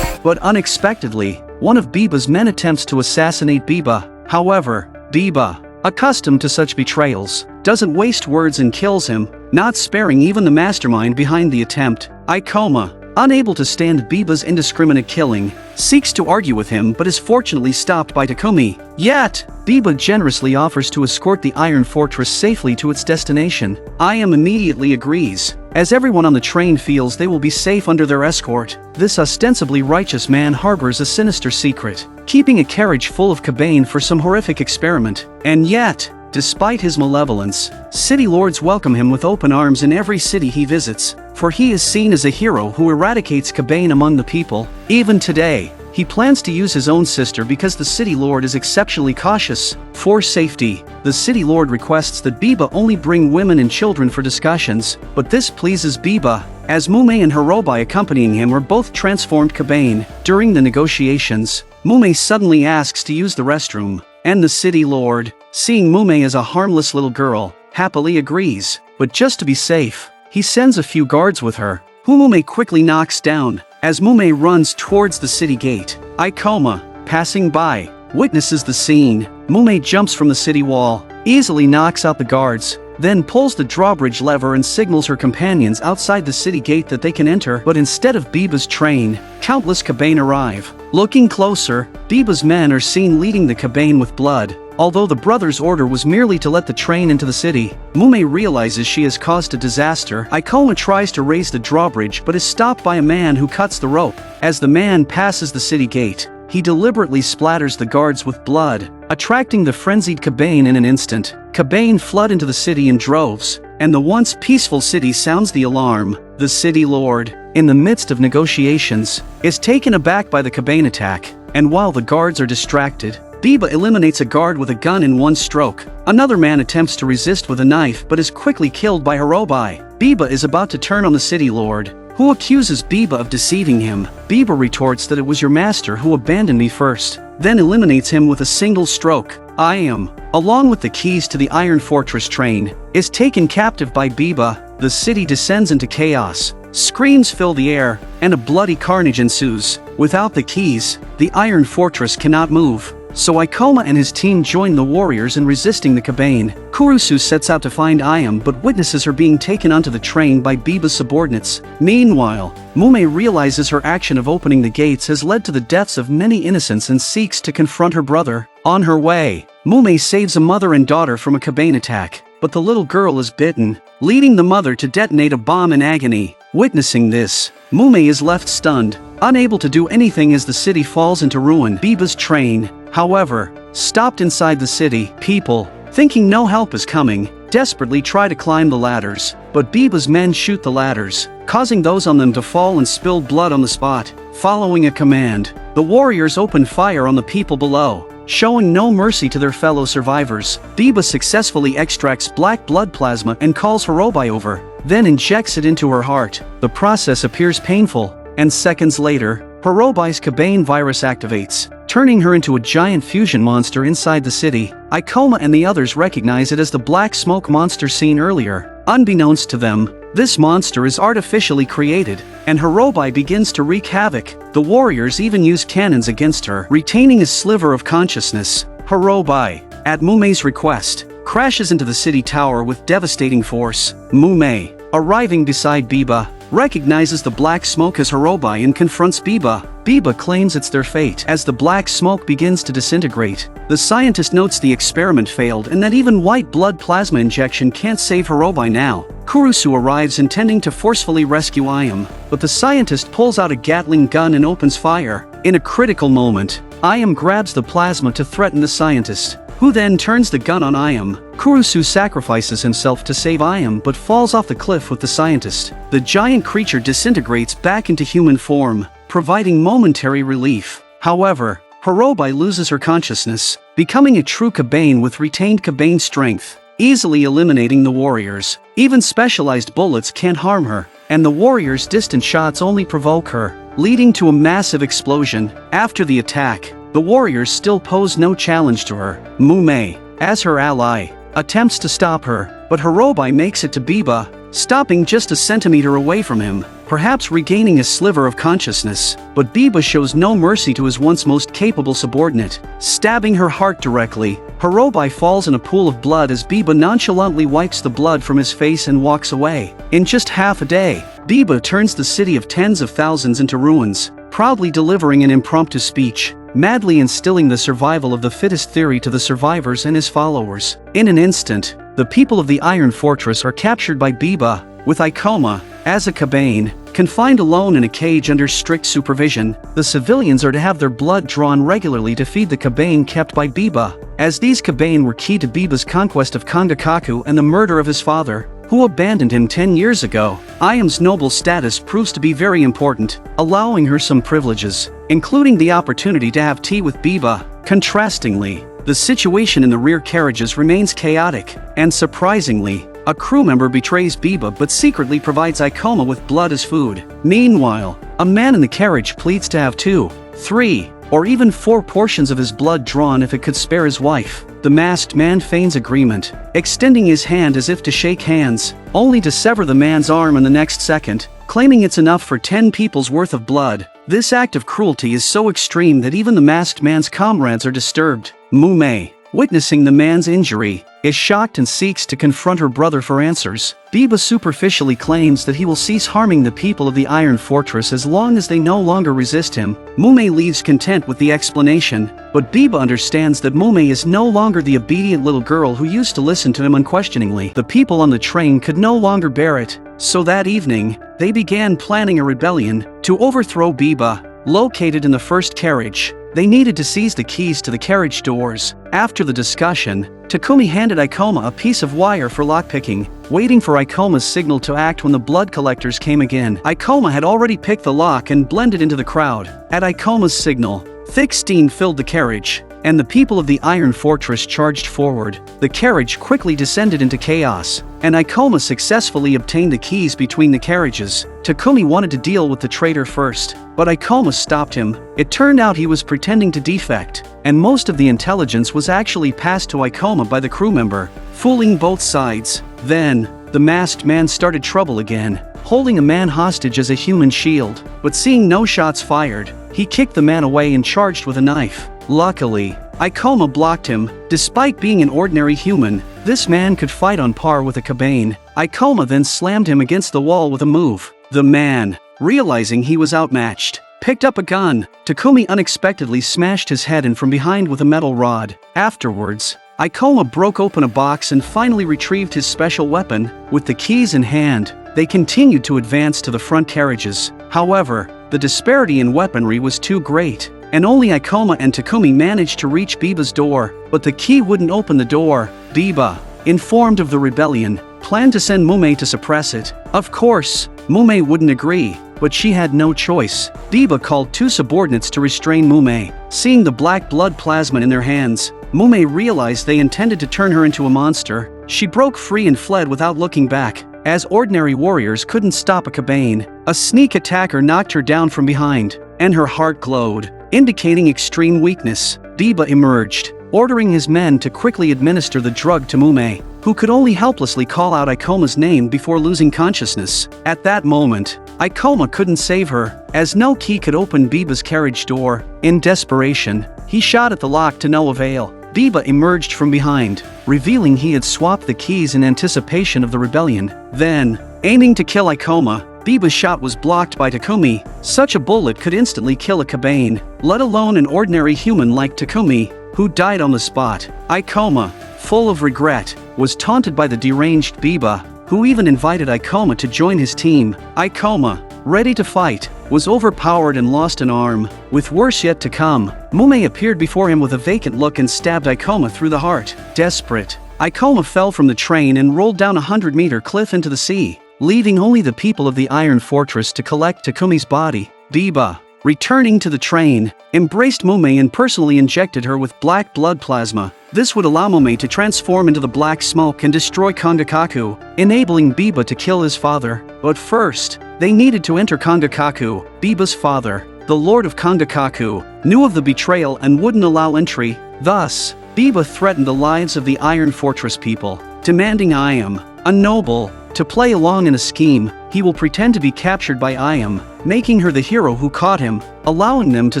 But unexpectedly, one of Biba's men attempts to assassinate Biba. However, Biba, accustomed to such betrayals, doesn't waste words and kills him, not sparing even the mastermind behind the attempt. Ikoma, unable to stand Biba's indiscriminate killing, seeks to argue with him but is fortunately stopped by Takumi. Yet, Biba generously offers to escort the Iron Fortress safely to its destination. Iam immediately agrees, as everyone on the train feels they will be safe under their escort. This ostensibly righteous man harbors a sinister secret, keeping a carriage full of Kabane for some horrific experiment. And yet, despite his malevolence, city lords welcome him with open arms in every city he visits, for he is seen as a hero who eradicates Kabane among the people. Even today, he plans to use his own sister because the city lord is exceptionally cautious. For safety, the city lord requests that Biba only bring women and children for discussions, but this pleases Biba, as Mume and Hirobai accompanying him are both transformed Kabane. During the negotiations, Mume suddenly asks to use the restroom, and the city lord, seeing Mume as a harmless little girl, happily agrees, but just to be safe, he sends a few guards with her, who Mume quickly knocks down. As Mume runs towards the city gate, Ikoma, passing by, witnesses the scene. Mume jumps from the city wall, easily knocks out the guards, then pulls the drawbridge lever and signals her companions outside the city gate that they can enter. But instead of Biba's train, countless Kabane arrive. Looking closer, Biba's men are seen leading the Kabane with blood. Although the brothers' order was merely to let the train into the city, Mume realizes she has caused a disaster. Ikoma tries to raise the drawbridge but is stopped by a man who cuts the rope. As the man passes the city gate, he deliberately splatters the guards with blood, attracting the frenzied Kabane in an instant. Kabane flood into the city in droves, and the once peaceful city sounds the alarm. The city lord, in the midst of negotiations, is taken aback by the Kabane attack, and while the guards are distracted, Biba eliminates a guard with a gun in one stroke. Another man attempts to resist with a knife but is quickly killed by Hirobai. Biba is about to turn on the city lord, who accuses Biba of deceiving him. Biba retorts that it was your master who abandoned me first, then eliminates him with a single stroke. Iam, along with the keys to the Iron Fortress train, is taken captive by Biba. The city descends into chaos. Screams fill the air, and a bloody carnage ensues. Without the keys, the Iron Fortress cannot move. So Ikoma and his team join the warriors in resisting the Kabane. Kurusu sets out to find Iam but witnesses her being taken onto the train by Biba's subordinates. Meanwhile, Mume realizes her action of opening the gates has led to the deaths of many innocents and seeks to confront her brother. On her way, Mume saves a mother and daughter from a Kabane attack, but the little girl is bitten, leading the mother to detonate a bomb in agony. Witnessing this, Mume is left stunned, unable to do anything as the city falls into ruin. Biba's train, however, stopped inside the city. People, thinking no help is coming, desperately try to climb the ladders, but Biba's men shoot the ladders, causing those on them to fall and spill blood on the spot. Following a command, the warriors open fire on the people below, showing no mercy to their fellow survivors. Biba successfully extracts black blood plasma and calls Hirobai over. then injects it into her heart. The process appears painful, and seconds later, Hirobai's Kabane virus activates, turning her into a giant fusion monster inside the city. Ikoma and the others recognize it as the black smoke monster seen earlier. Unbeknownst to them, this monster is artificially created, and Hirobai begins to wreak havoc. The warriors even use cannons against her. Retaining a sliver of consciousness, Hirobai, at Mumei's request, crashes into the city tower with devastating force. Mumei, arriving beside Biba, recognizes the black smoke as Hirobai and confronts Biba. Biba claims it's their fate. As the black smoke begins to disintegrate, the scientist notes the experiment failed and that even white blood plasma injection can't save Hirobai now. Kurusu arrives intending to forcefully rescue Ayam, but the scientist pulls out a Gatling gun and opens fire. In a critical moment, Ayam grabs the plasma to threaten the scientist, who then turns the gun on Ayam. Kurusu sacrifices himself to save Ayam but falls off the cliff with the scientist. The giant creature disintegrates back into human form, providing momentary relief. However, Hirobai loses her consciousness, becoming a true Kabane with retained Kabane strength, easily eliminating the warriors. Even specialized bullets can't harm her, and the warriors' distant shots only provoke her, leading to a massive explosion. After the attack, the warriors still pose no challenge to her. Mumei, as her ally, attempts to stop her, but Hirobai makes it to Biba, stopping just a centimeter away from him, perhaps regaining a sliver of consciousness. But Biba shows no mercy to his once most capable subordinate, stabbing her heart directly. Hirobai falls in a pool of blood as Biba nonchalantly wipes the blood from his face and walks away. In just half a day, Biba turns the city of tens of thousands into ruins, proudly delivering an impromptu speech, madly instilling the survival of the fittest theory to the survivors and his followers. In an instant, the people of the Iron Fortress are captured by Biba, with Ikoma, as a Kabane, confined alone in a cage under strict supervision. The civilians are to have their blood drawn regularly to feed the Kabane kept by Biba, as these Kabane were key to Biba's conquest of Kangakaku and the murder of his father, who abandoned him 10 years ago. Ayam's noble status proves to be very important, allowing her some privileges, including the opportunity to have tea with Biba. Contrastingly, the situation in the rear carriages remains chaotic, and surprisingly, a crew member betrays Biba but secretly provides Ikoma with blood as food. Meanwhile, a man in the carriage pleads to have 2, 3, or even 4 portions of his blood drawn if it could spare his wife. The masked man feigns agreement, extending his hand as if to shake hands, only to sever the man's arm in the next second, claiming it's enough for 10 people's worth of blood. This act of cruelty is so extreme that even the masked man's comrades are disturbed. Mumei, witnessing the man's injury, is shocked and seeks to confront her brother for answers. Biba superficially claims that he will cease harming the people of the Iron Fortress as long as they no longer resist him. Mumei leaves content with the explanation, but Biba understands that Mumei is no longer the obedient little girl who used to listen to him unquestioningly. The people on the train could no longer bear it, so that evening, they began planning a rebellion to overthrow Biba. Located in the first carriage, they needed to seize the keys to the carriage doors. After the discussion, Takumi handed Ikoma a piece of wire for lockpicking, waiting for Ikoma's signal to act when the blood collectors came again. Ikoma had already picked the lock and blended into the crowd. At Ikoma's signal, thick steam filled the carriage, and the people of the Iron Fortress charged forward. The carriage quickly descended into chaos, and Ikoma successfully obtained the keys between the carriages. Takumi wanted to deal with the traitor first, but Ikoma stopped him. It turned out he was pretending to defect, and most of the intelligence was actually passed to Ikoma by the crew member, fooling both sides. Then, the masked man started trouble again, holding a man hostage as a human shield, but seeing no shots fired, he kicked the man away and charged with a knife. Luckily, Ikoma blocked him. Despite being an ordinary human, this man could fight on par with a Kabane. Ikoma then slammed him against the wall with a move. The man, realizing he was outmatched, picked up a gun. Takumi unexpectedly smashed his head in from behind with a metal rod. Afterwards, Ikoma broke open a box and finally retrieved his special weapon. With the keys in hand, they continued to advance to the front carriages. However, the disparity in weaponry was too great, and only Ikoma and Takumi managed to reach Biba's door, but the key wouldn't open the door. Biba, informed of the rebellion, planned to send Mumei to suppress it. Of course, Mumei wouldn't agree, but she had no choice. Biba called 2 subordinates to restrain Mumei. Seeing the black blood plasma in their hands, Mumei realized they intended to turn her into a monster. She broke free and fled without looking back, as ordinary warriors couldn't stop a Kabane. A sneak attacker knocked her down from behind, and her heart glowed, indicating extreme weakness. Biba emerged, ordering his men to quickly administer the drug to Mume, who could only helplessly call out Ikoma's name before losing consciousness. At that moment, Ikoma couldn't save her, as no key could open Biba's carriage door. In desperation, he shot at the lock to no avail. Biba emerged from behind, revealing he had swapped the keys in anticipation of the rebellion. Then, aiming to kill Ikoma, Biba's shot was blocked by Takumi. Such a bullet could instantly kill a Kabane, let alone an ordinary human like Takumi, who died on the spot. Ikoma, full of regret, was taunted by the deranged Biba, who even invited Ikoma to join his team. Ikoma, ready to fight, was overpowered and lost an arm. With worse yet to come, Mume appeared before him with a vacant look and stabbed Ikoma through the heart. Desperate, Ikoma fell from the train and rolled down a 100-meter cliff into the sea, leaving only the people of the Iron Fortress to collect Takumi's body. Biba, returning to the train, embraced Mume and personally injected her with black blood plasma. This would allow Mume to transform into the black smoke and destroy Kangakaku, enabling Biba to kill his father. But first, they needed to enter Kangakaku. Biba's father, the Lord of Kangakaku, knew of the betrayal and wouldn't allow entry. Thus, Biba threatened the lives of the Iron Fortress people, demanding Ayam, a noble, to play along in a scheme. He will pretend to be captured by Ayam, making her the hero who caught him, allowing them to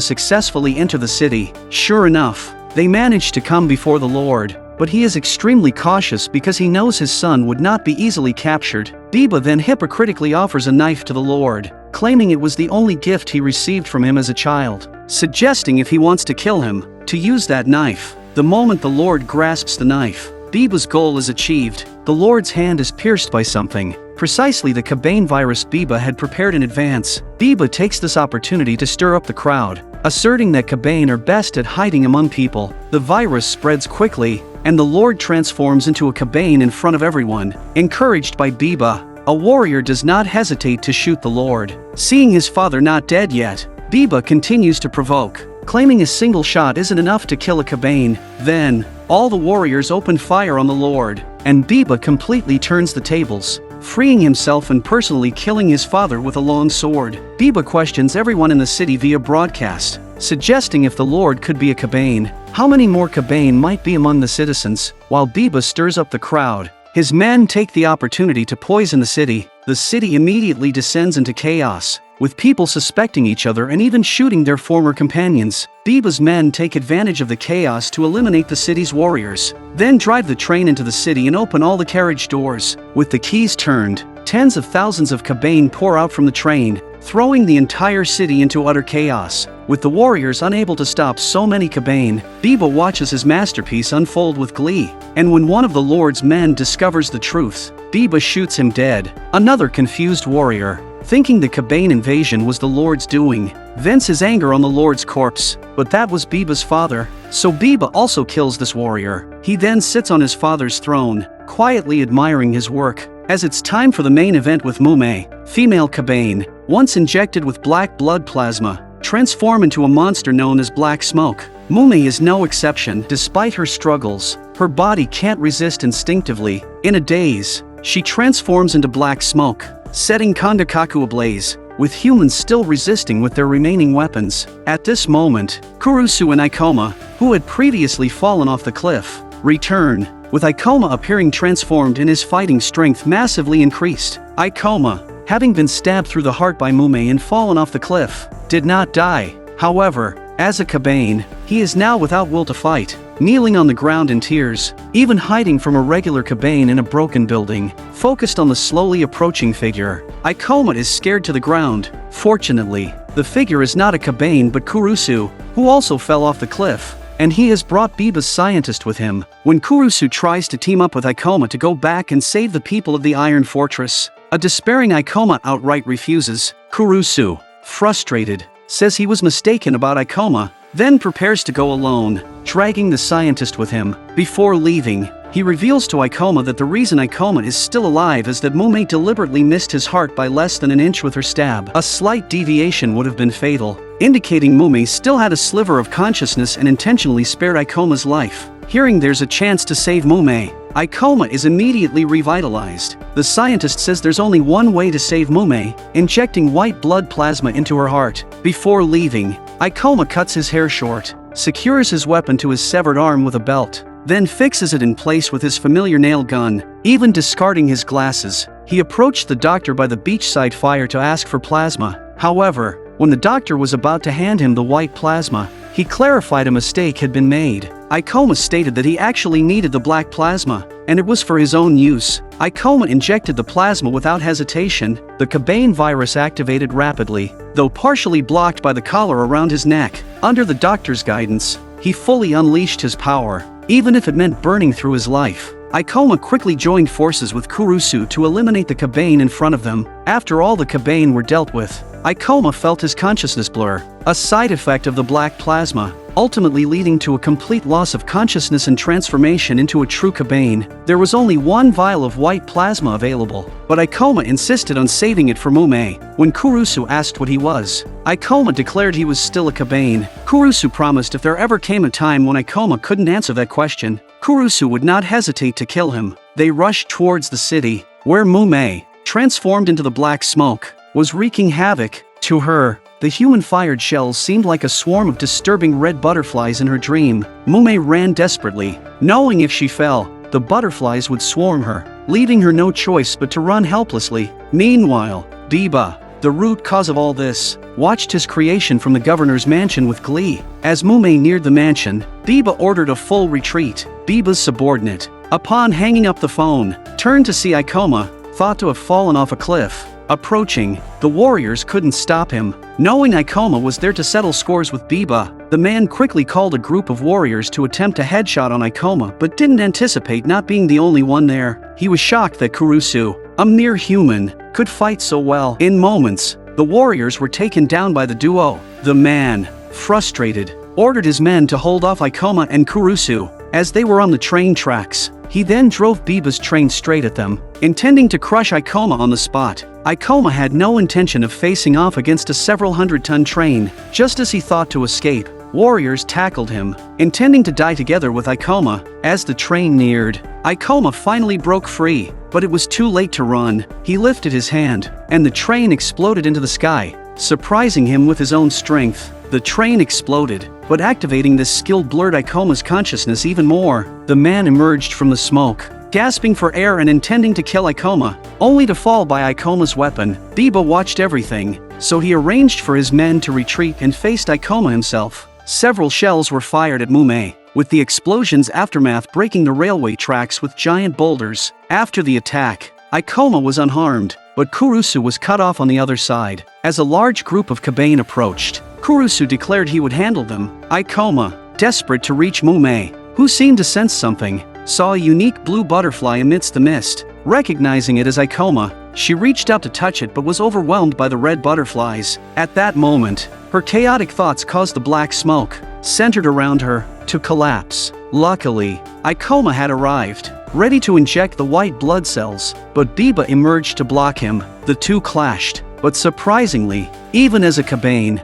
successfully enter the city. Sure enough, they managed to come before the Lord, but he is extremely cautious because he knows his son would not be easily captured. Biba then hypocritically offers a knife to the Lord, claiming it was the only gift he received from him as a child, suggesting if he wants to kill him, to use that knife. The moment the Lord grasps the knife, Biba's goal is achieved. The Lord's hand is pierced by something, precisely the Kabane virus Biba had prepared in advance. Biba takes this opportunity to stir up the crowd, asserting that Kabane are best at hiding among people. The virus spreads quickly, and the Lord transforms into a Kabane in front of everyone. Encouraged by Biba, a warrior does not hesitate to shoot the Lord. Seeing his father not dead yet, Biba continues to provoke, claiming a single shot isn't enough to kill a Kabane. Then, all the warriors open fire on the Lord, and Biba completely turns the tables, freeing himself and personally killing his father with a long sword. Biba questions everyone in the city via broadcast, suggesting if the Lord could be a Kabane, how many more Kabane might be among the citizens. While Biba stirs up the crowd, his men take the opportunity to poison the city. The city immediately descends into chaos, with people suspecting each other and even shooting their former companions. Biba's men take advantage of the chaos to eliminate the city's warriors, then drive the train into the city and open all the carriage doors. With the keys turned, tens of thousands of Kabane pour out from the train, throwing the entire city into utter chaos. With the warriors unable to stop so many Kabane, Biba watches his masterpiece unfold with glee, and when one of the Lord's men discovers the truth, Biba shoots him dead. Another confused warrior, thinking the Kabane invasion was the Lord's doing, vents his anger on the Lord's corpse, but that was Biba's father, so Biba also kills this warrior. He then sits on his father's throne, quietly admiring his work. As it's time for the main event with Mume, female Kabane, once injected with black blood plasma, transform into a monster known as Black Smoke. Mume is no exception. Despite her struggles, her body can't resist instinctively. In a daze, she transforms into Black Smoke, setting Kandakaku ablaze, with humans still resisting with their remaining weapons. At this moment, Kurusu and Ikoma, who had previously fallen off the cliff, return, with Ikoma appearing transformed and his fighting strength massively increased. Ikoma, having been stabbed through the heart by Mume and fallen off the cliff, did not die. However, as a Kabane, he is now without will to fight, kneeling on the ground in tears, even hiding from a regular Kabane in a broken building, focused on the slowly approaching figure. Ikoma is scared to the ground. Fortunately, the figure is not a Kabane but Kurusu, who also fell off the cliff, and he has brought Biba's scientist with him. When Kurusu tries to team up with Ikoma to go back and save the people of the Iron Fortress, a despairing Ikoma outright refuses. Kurusu, frustrated, says he was mistaken about Ikoma, then prepares to go alone, dragging the scientist with him. Before leaving, he reveals to Ikoma that the reason Ikoma is still alive is that Mume deliberately missed his heart by less than an inch with her stab. A slight deviation would have been fatal, indicating Mume still had a sliver of consciousness and intentionally spared Ikoma's life. Hearing there's a chance to save Mume, Ikoma is immediately revitalized. The scientist says there's only one way to save Mume, injecting white blood plasma into her heart. Before leaving, Ikoma cuts his hair short, secures his weapon to his severed arm with a belt, then fixes it in place with his familiar nail gun. Even discarding his glasses, he approached the doctor by the beachside fire to ask for plasma. However, when the doctor was about to hand him the white plasma, he clarified a mistake had been made. Ikoma stated that he actually needed the black plasma, and it was for his own use. Ikoma injected the plasma without hesitation. The Kabaneri virus activated rapidly, though partially blocked by the collar around his neck. Under the doctor's guidance, he fully unleashed his power, even if it meant burning through his life. Ikoma quickly joined forces with Kurusu to eliminate the Kabaneri in front of them. After all the Kabaneri were dealt with, Ikoma felt his consciousness blur, a side effect of the black plasma, ultimately leading to a complete loss of consciousness and transformation into a true Kabaneri. There was only one vial of white plasma available, but Ikoma insisted on saving it for Mume. When Kurusu asked what he was, Ikoma declared he was still a Kabaneri. Kurusu promised if there ever came a time when Ikoma couldn't answer that question, Kurusu would not hesitate to kill him. They rushed towards the city, where Mume, transformed into the black smoke, was wreaking havoc. To her, the human-fired shells seemed like a swarm of disturbing red butterflies in her dream. Mume ran desperately, knowing if she fell, the butterflies would swarm her, leaving her no choice but to run helplessly. Meanwhile, Biba, the root cause of all this, watched his creation from the governor's mansion with glee. As Mume neared the mansion, Biba ordered a full retreat. Biba's subordinate, upon hanging up the phone, turned to see Ikoma, thought to have fallen off a cliff. Approaching, the warriors couldn't stop him. Knowing Ikoma was there to settle scores with Biba, the man quickly called a group of warriors to attempt a headshot on Ikoma but didn't anticipate not being the only one there. He was shocked that Kurusu, a mere human, could fight so well. In moments, the warriors were taken down by the duo. The man, frustrated, ordered his men to hold off Ikoma and Kurusu as they were on the train tracks. He then drove Biba's train straight at them, intending to crush Ikoma on the spot. Ikoma had no intention of facing off against a several hundred-ton train. Just as he thought to escape, warriors tackled him, intending to die together with Ikoma. As the train neared, Ikoma finally broke free, but it was too late to run. He lifted his hand, and the train exploded into the sky, surprising him with his own strength. The train exploded, but activating this skill blurred Ikoma's consciousness even more. The man emerged from the smoke, gasping for air and intending to kill Ikoma, only to fall by Ikoma's weapon. Biba watched everything, so he arranged for his men to retreat and faced Ikoma himself. Several shells were fired at Mume, with the explosion's aftermath breaking the railway tracks with giant boulders. After the attack, Ikoma was unharmed, but Kurusu was cut off on the other side. As a large group of Kabaneri approached, Kurusu declared he would handle them. Ikoma, desperate to reach Mume, who seemed to sense something, saw a unique blue butterfly amidst the mist. Recognizing it as Ikoma, she reached out to touch it but was overwhelmed by the red butterflies. At that moment, her chaotic thoughts caused the black smoke, centered around her, to collapse. Luckily, Ikoma had arrived, ready to inject the white blood cells, but Biba emerged to block him. The two clashed, but surprisingly, even as a Kabaneri,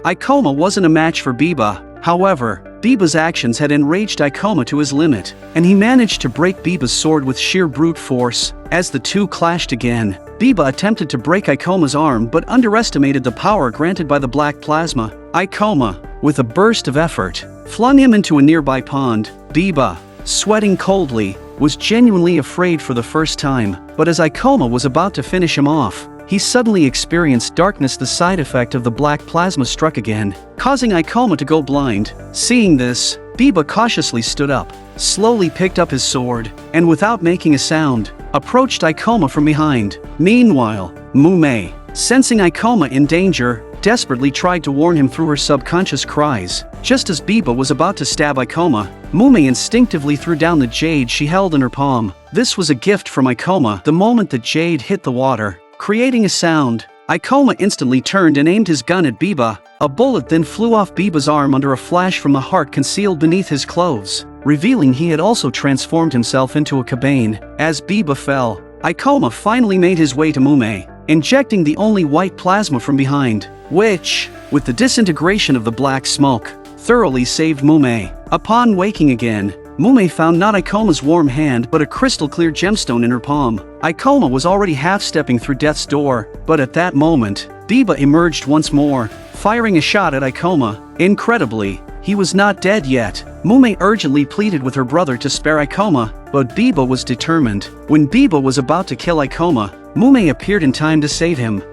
Ikoma wasn't a match for Biba. However, Biba's actions had enraged Ikoma to his limit, and he managed to break Biba's sword with sheer brute force. As the two clashed again, Biba attempted to break Ikoma's arm but underestimated the power granted by the black plasma. Ikoma, with a burst of effort, flung him into a nearby pond. Biba, sweating coldly, was genuinely afraid for the first time, but as Ikoma was about to finish him off, he suddenly experienced darkness. The side effect of the black plasma struck again, causing Ikoma to go blind. Seeing this, Biba cautiously stood up, slowly picked up his sword, and without making a sound, approached Ikoma from behind. Meanwhile, Mume, sensing Ikoma in danger, desperately tried to warn him through her subconscious cries. Just as Biba was about to stab Ikoma, Mume instinctively threw down the jade she held in her palm. This was a gift from Ikoma. The moment the jade hit the water, creating a sound, Ikoma instantly turned and aimed his gun at Biba. A bullet then flew off Biba's arm under a flash from the heart concealed beneath his clothes, revealing he had also transformed himself into a Kabaneri. As Biba fell, Ikoma finally made his way to Mume, injecting the only white plasma from behind. which, with the disintegration of the black smoke, thoroughly saved Mume. Upon waking again, Mume found not Ikoma's warm hand but a crystal-clear gemstone in her palm. Ikoma was already half-stepping through death's door, but at that moment, Biba emerged once more, firing a shot at Ikoma. Incredibly, he was not dead yet. Mume urgently pleaded with her brother to spare Ikoma, but Biba was determined. When Biba was about to kill Ikoma, Mume appeared in time to save him.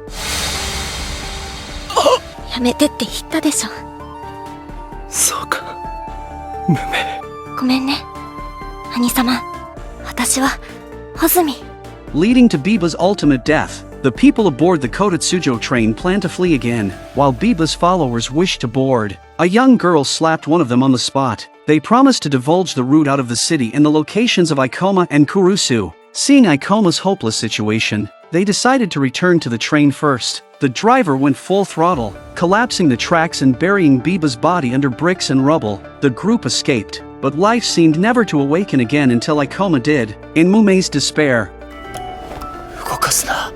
やめてって言ったでしょ。そうか。無名。ごめんね。兄様。私は、穂積。Leading to Biba's ultimate death, the people aboard the Kotetsujo train planned to flee again, while Biba's followers wished to board. A young girl slapped one of them on the spot. They promised to divulge the route out of the city and the locations of Ikoma and Kurusu. Seeing Ikoma's hopeless situation, they decided to return to the train first. The driver went full throttle, collapsing the tracks and burying Biba's body under bricks and rubble. The group escaped, but life seemed never to awaken again until Ikoma did. In Mume's despair, 動かすな。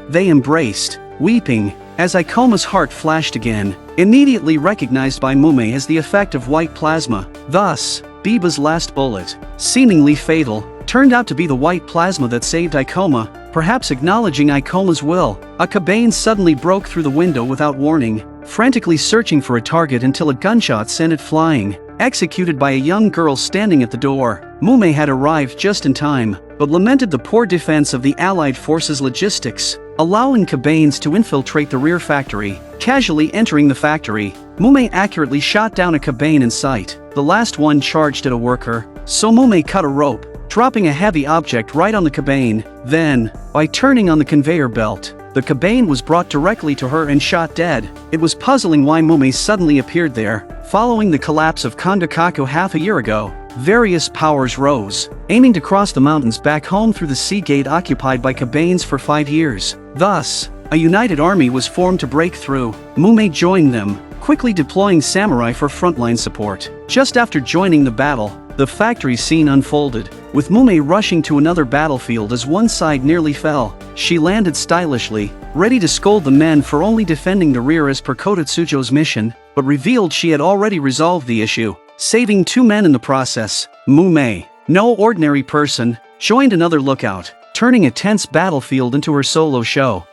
they embraced, weeping, as Ikoma's heart flashed again, immediately recognized by Mume as the effect of white plasma. Thus, Biba's last bullet, seemingly fatal, turned out to be the white plasma that saved Ikoma, perhaps acknowledging Ikoma's will. A Kabane suddenly broke through the window without warning, frantically searching for a target until a gunshot sent it flying, executed by a young girl standing at the door. Mume had arrived just in time, but lamented the poor defense of the Allied forces' logistics, allowing Kabanes to infiltrate the rear factory. Casually entering the factory, Mume accurately shot down a Kabane in sight. The last one charged at a worker, so Mume cut a rope, dropping a heavy object right on the Kabane. Then, by turning on the conveyor belt, the Kabane was brought directly to her and shot dead. It was puzzling why Mume suddenly appeared there. Following the collapse of Kondakaku half a year ago, various powers rose, aiming to cross the mountains back home through the sea gate occupied by Kabanes for 5 years. Thus, a united army was formed to break through. Mume joined them, quickly deploying samurai for frontline support. Just after joining the battle, the factory scene unfolded, with Mume rushing to another battlefield as one side nearly fell. She landed stylishly, ready to scold the men for only defending the rear as per Kotetsujo's mission, but revealed she had already resolved the issue, saving 2 men in the process. Mume, no ordinary person, joined another lookout, turning a tense battlefield into her solo show.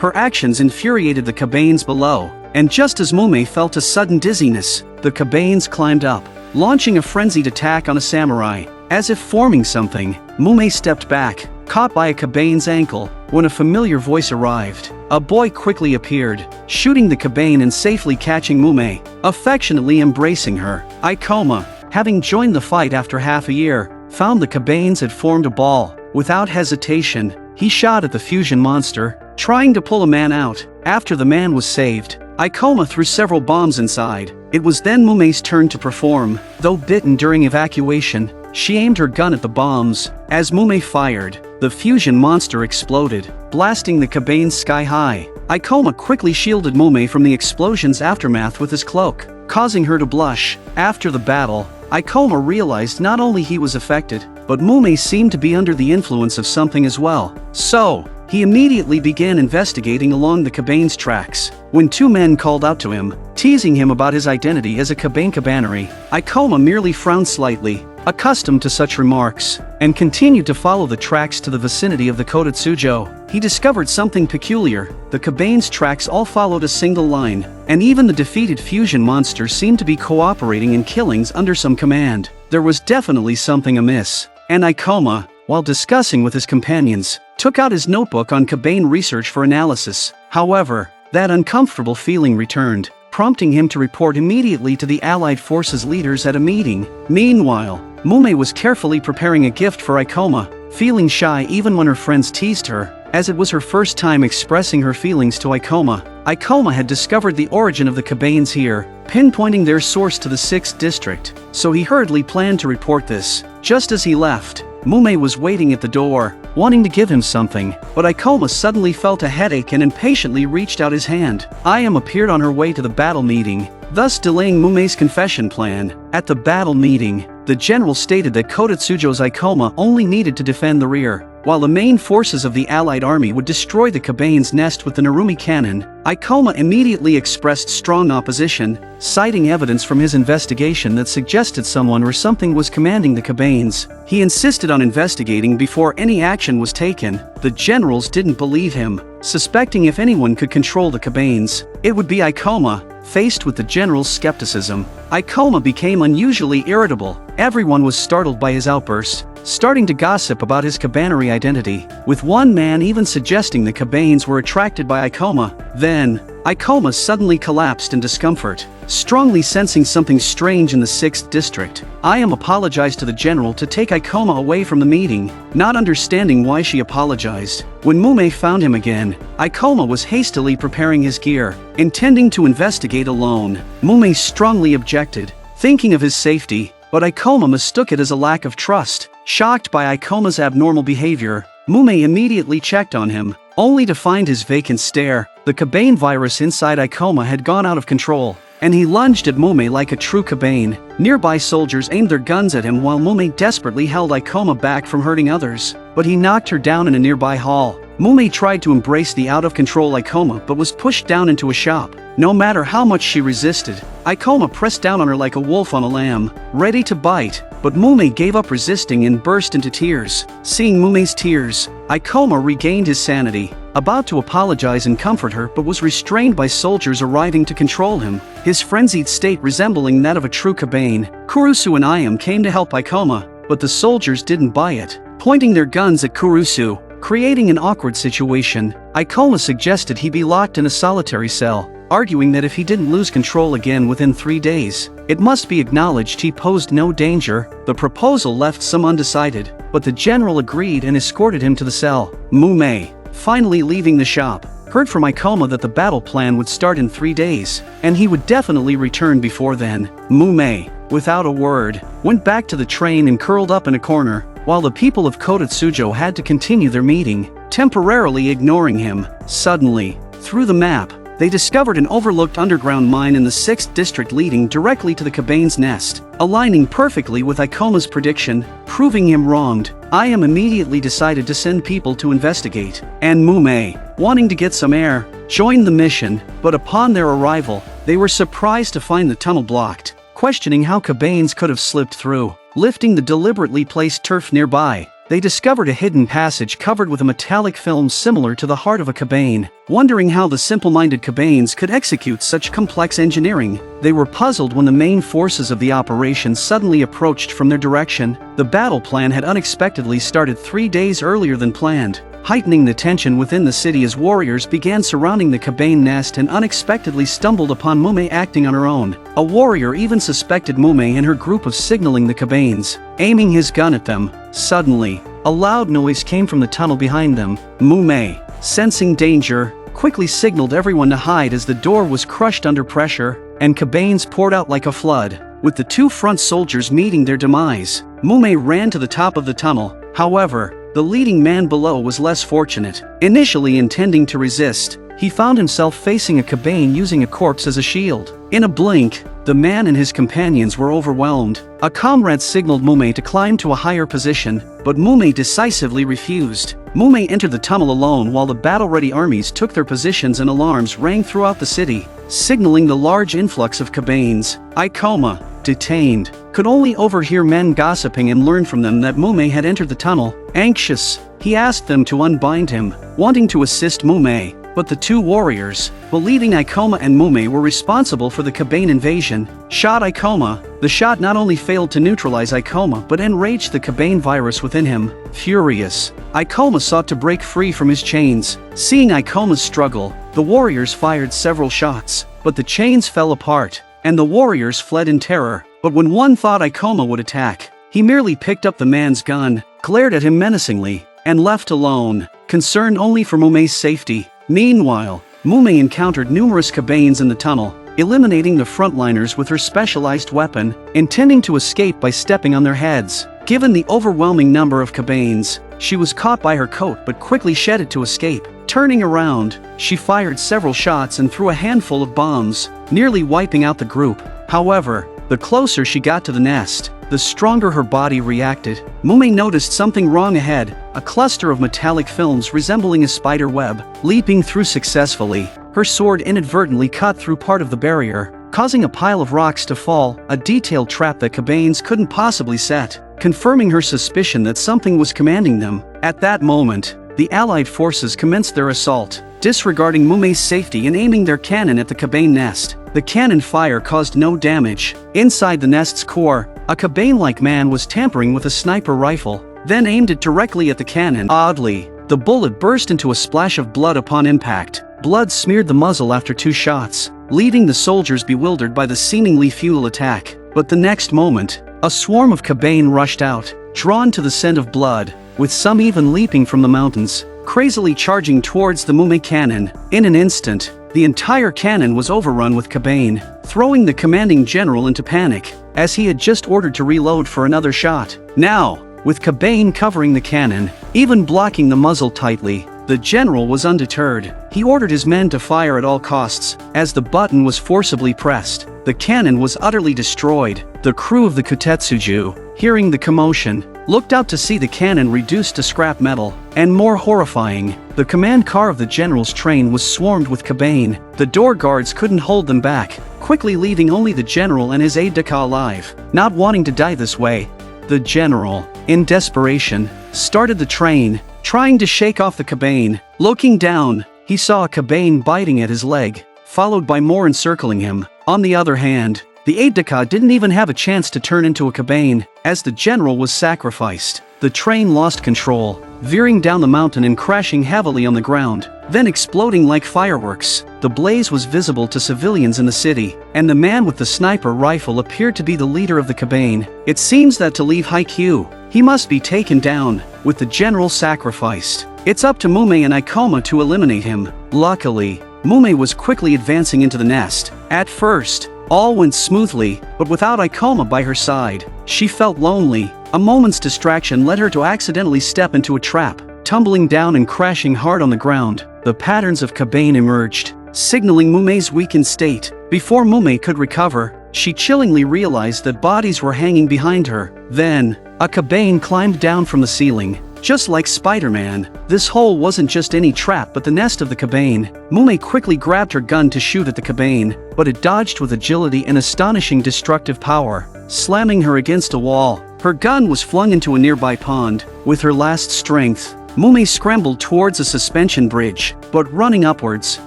Her actions infuriated the Kabanes below, and just as Mume felt a sudden dizziness, the Kabanes climbed up, launching a frenzied attack on a samurai. As if forming something, Mume stepped back, caught by a Kabane's ankle, when a familiar voice arrived. A boy quickly appeared, shooting the Kabane and safely catching Mume, affectionately embracing her. Ikoma, having joined the fight after half a year, found the Kabanes had formed a ball. Without hesitation, he shot at the fusion monster, trying to pull a man out. After the man was saved, Ikoma threw several bombs inside. It was then Mume's turn to perform. Though bitten during evacuation, she aimed her gun at the bombs. As Mume fired, the fusion monster exploded, blasting the Kabane sky high. Ikoma quickly shielded Mume from the explosion's aftermath with his cloak, causing her to blush. After the battle, Ikoma realized not only he was affected, but Mume seemed to be under the influence of something as well. So, he immediately began investigating along the Kabane's tracks, when 2 men called out to him, teasing him about his identity as a Kabane Kabaneri. Ikoma merely frowned slightly, accustomed to such remarks, and continued to follow the tracks to the vicinity of the Kotetsujo. He discovered something peculiar. The Kabane's tracks all followed a single line, and even the defeated fusion monster seemed to be cooperating in killings under some command. There was definitely something amiss, and Ikoma, while discussing with his companions, took out his notebook on Kabane research for analysis. However, that uncomfortable feeling returned, prompting him to report immediately to the Allied forces leaders at a meeting. Meanwhile, Mume was carefully preparing a gift for Ikoma, feeling shy even when her friends teased her, as it was her first time expressing her feelings to Ikoma. Ikoma had discovered the origin of the Kabanes here, pinpointing their source to the 6th district, so he hurriedly planned to report this. Just as he left, Mume was waiting at the door, wanting to give him something, but Ikoma suddenly felt a headache and impatiently reached out his hand. Ayam appeared on her way to the battle meeting, thus delaying Mume's confession plan. At the battle meeting, the the general stated that Kotetsujo's Ikoma only needed to defend the rear, while the main forces of the allied army would destroy the Kabane's nest with the Narumi cannon. Ikoma immediately expressed strong opposition, citing evidence from his investigation that suggested someone or something was commanding the Kabanes. He insisted on investigating before any action was taken. The generals didn't believe him, suspecting if anyone could control the Kabanes, it would be Ikoma. Faced with the general's skepticism, Ikoma became unusually irritable. Everyone was startled by his outbursts, starting to gossip about his Kabaneri identity, with one man even suggesting the Kabanes were attracted by Ikoma. Then, Ikoma suddenly collapsed in discomfort, strongly sensing something strange in the 6th district. Ayam apologized to the general to take Ikoma away from the meeting, not understanding why she apologized. When Mume found him again, Ikoma was hastily preparing his gear, intending to investigate alone. Mume strongly objected, thinking of his safety, but Ikoma mistook it as a lack of trust. Shocked by Ikoma's abnormal behavior, Mume immediately checked on him, only to find his vacant stare. The Kabane virus inside Ikoma had gone out of control, and he lunged at Mume like a true Kabane. Nearby soldiers aimed their guns at him while Mume desperately held Ikoma back from hurting others, but he knocked her down in a nearby hall. Mume tried to embrace the out-of-control Ikoma but was pushed down into a shop. No matter how much she resisted, Ikoma pressed down on her like a wolf on a lamb, ready to bite, but Mume gave up resisting and burst into tears. Seeing Mume's tears, Ikoma regained his sanity, about to apologize and comfort her but was restrained by soldiers arriving to control him, his frenzied state resembling that of a true Kabane. Kurusu and Ayam came to help Ikoma, but the soldiers didn't buy it, pointing their guns at Kurusu, creating an awkward situation. Ikoma suggested he be locked in a solitary cell, arguing that if he didn't lose control again within 3 days, it must be acknowledged he posed no danger. The proposal left some undecided, but the general agreed and escorted him to the cell. Mume, finally leaving the shop, heard from Ikoma that the battle plan would start in 3 days, and he would definitely return before then. Mume, without a word, went back to the train and curled up in a corner, while the people of Kotetsujo had to continue their meeting, temporarily ignoring him. Suddenly, through the map, they discovered an overlooked underground mine in the 6th district leading directly to the Kabane's nest, aligning perfectly with Ikoma's prediction, proving him wronged. Ayam immediately decided to send people to investigate, and Mume, wanting to get some air, joined the mission, but upon their arrival, they were surprised to find the tunnel blocked, questioning how Kabanes could have slipped through. Lifting the deliberately placed turf nearby, they discovered a hidden passage covered with a metallic film similar to the heart of a Kabane. Wondering how the simple-minded Kabanes could execute such complex engineering, they were puzzled when the main forces of the operation suddenly approached from their direction. The battle plan had unexpectedly started 3 days earlier than planned, heightening the tension within the city as warriors began surrounding the Kabane nest and unexpectedly stumbled upon Mume acting on her own. A warrior even suspected Mume and her group of signaling the Kabanes, aiming his gun at them. Suddenly, a loud noise came from the tunnel behind them. Mume, sensing danger, quickly signaled everyone to hide as the door was crushed under pressure, and Kabanes poured out like a flood, with the 2 front soldiers meeting their demise. Mume ran to the top of the tunnel. However, the leading man below was less fortunate. Initially intending to resist, he found himself facing a Kabane using a corpse as a shield. In a blink, the man and his companions were overwhelmed. A comrade signaled Mume to climb to a higher position, but Mume decisively refused. Mume entered the tunnel alone while the battle-ready armies took their positions and alarms rang throughout the city, signaling the large influx of Kabanes. Ikoma, detained, could only overhear men gossiping and learn from them that Mume had entered the tunnel. Anxious, he asked them to unbind him, wanting to assist Mume, but the 2 warriors, believing Ikoma and Mume were responsible for the Kabane invasion, shot Ikoma. The shot not only failed to neutralize Ikoma but enraged the Kabane virus within him. Furious, Ikoma sought to break free from his chains. Seeing Ikoma's struggle, the warriors fired several shots, but the chains fell apart, and the warriors fled in terror. But when one thought Ikoma would attack, he merely picked up the man's gun, glared at him menacingly, and left alone, concerned only for Mume's safety. Meanwhile, Mume encountered numerous Kabanes in the tunnel, eliminating the frontliners with her specialized weapon, intending to escape by stepping on their heads. Given the overwhelming number of Kabanes, she was caught by her coat but quickly shed it to escape. Turning around, she fired several shots and threw a handful of bombs, nearly wiping out the group. However, the closer she got to the nest, the stronger her body reacted. Mume noticed something wrong ahead, a cluster of metallic films resembling a spider web. Leaping through successfully, her sword inadvertently cut through part of the barrier, causing a pile of rocks to fall, a detailed trap that Kabanes couldn't possibly set, confirming her suspicion that something was commanding them. At that moment, the Allied forces commenced their assault, disregarding Mume's safety and aiming their cannon at the Kabane nest. The cannon fire caused no damage. Inside the nest's core, a Kabane-like man was tampering with a sniper rifle, then aimed it directly at the cannon. Oddly, the bullet burst into a splash of blood upon impact. Blood smeared the muzzle after 2 shots, leaving the soldiers bewildered by the seemingly futile attack. But the next moment, a swarm of Kabane rushed out, drawn to the scent of blood, with some even leaping from the mountains, crazily charging towards the Mume cannon. In an instant, the entire cannon was overrun with Kabane, throwing the commanding general into panic, as he had just ordered to reload for another shot. Now, with Kabane covering the cannon, even blocking the muzzle tightly, the general was undeterred. He ordered his men to fire at all costs. As the button was forcibly pressed, the cannon was utterly destroyed. The crew of the Kutetsuju, hearing the commotion, looked out to see the cannon reduced to scrap metal. And more horrifying, the command car of the general's train was swarmed with Kabane. The door guards couldn't hold them back, quickly leaving only the general and his aide-de-camp alive. Not wanting to die this way, the general, in desperation, started the train, trying to shake off the Kabane. Looking down, he saw a Kabane biting at his leg, followed by more encircling him. On the other hand, the aide-de-camp didn't even have a chance to turn into a Kabane, as the general was sacrificed. The train lost control, veering down the mountain and crashing heavily on the ground, then exploding like fireworks. The blaze was visible to civilians in the city, and the man with the sniper rifle appeared to be the leader of the Kabane. It seems that to leave Haikyuu, he must be taken down, with the general sacrificed. It's up to Mume and Ikoma to eliminate him. Luckily, Mume was quickly advancing into the nest. At first, all went smoothly, but without Ikoma by her side, she felt lonely. A moment's distraction led her to accidentally step into a trap, tumbling down and crashing hard on the ground. The patterns of Kabane emerged, signaling Mume's weakened state. Before Mume could recover, she chillingly realized that bodies were hanging behind her. Then, a Kabane climbed down from the ceiling. Just like Spider-Man, this hole wasn't just any trap but the nest of the Kabane. Mume quickly grabbed her gun to shoot at the Kabane, but it dodged with agility and astonishing destructive power, slamming her against a wall. Her gun was flung into a nearby pond. With her last strength, Mume scrambled towards a suspension bridge, but running upwards,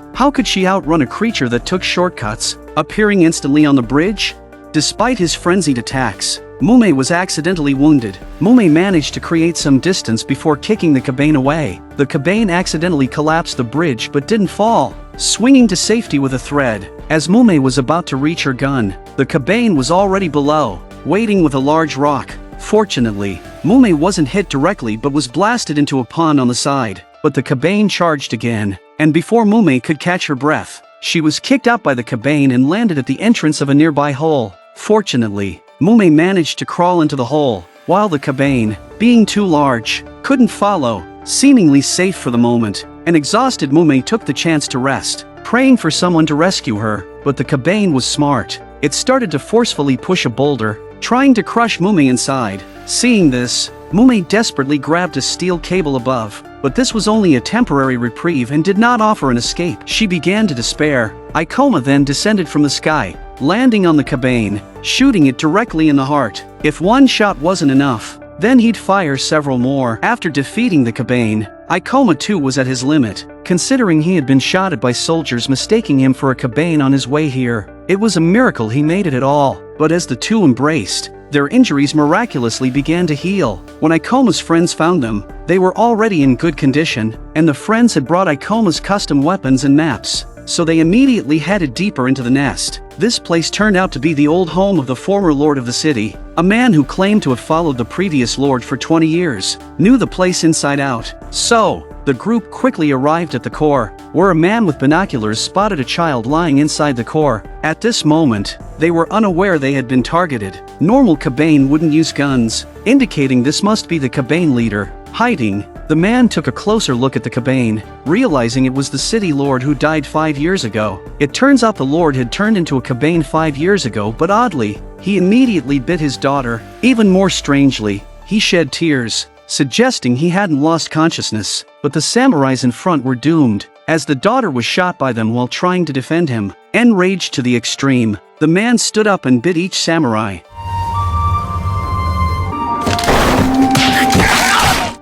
how could she outrun a creature that took shortcuts, appearing instantly on the bridge? Despite his frenzied attacks, Mume was accidentally wounded. Mume managed to create some distance before kicking the Kabane away. The Kabane accidentally collapsed the bridge but didn't fall, swinging to safety with a thread. As Mume was about to reach her gun, the Kabane was already below, waiting with a large rock. Fortunately, Mume wasn't hit directly but was blasted into a pond on the side. But the Kabane charged again, and before Mume could catch her breath, she was kicked out by the Kabane and landed at the entrance of a nearby hole. Fortunately, Mume managed to crawl into the hole, while the Kabane, being too large, couldn't follow. Seemingly safe for the moment, an exhausted Mume took the chance to rest, praying for someone to rescue her. But the Kabane was smart. It started to forcefully push a boulder, trying to crush Mume inside. Seeing this, Mume desperately grabbed a steel cable above, but this was only a temporary reprieve and did not offer an escape. She began to despair. Ikoma then descended from the sky, landing on the Kabane, shooting it directly in the heart. If one shot wasn't enough, then he'd fire several more. After defeating the Kabane, Ikoma too was at his limit, considering he had been shot at by soldiers mistaking him for a Kabane on his way here. It was a miracle he made it at all, but as the two embraced, their injuries miraculously began to heal. When Ikoma's friends found them, they were already in good condition, and the friends had brought Ikoma's custom weapons and maps, so they immediately headed deeper into the nest. This place turned out to be the old home of the former lord of the city. A man who claimed to have followed the previous lord for 20 years, knew the place inside out. So, the group quickly arrived at the core, where a man with binoculars spotted a child lying inside the core. At this moment, they were unaware they had been targeted. Normal Kabane wouldn't use guns, indicating this must be the Kabane leader. Hiding, the man took a closer look at the cabane, realizing it was the city lord who died 5 years ago. It turns out the lord had turned into a cabane 5 years ago, but oddly, he immediately bit his daughter. Even more strangely, he shed tears, suggesting he hadn't lost consciousness, but the samurais in front were doomed, as the daughter was shot by them while trying to defend him. Enraged to the extreme, the man stood up and bit each samurai.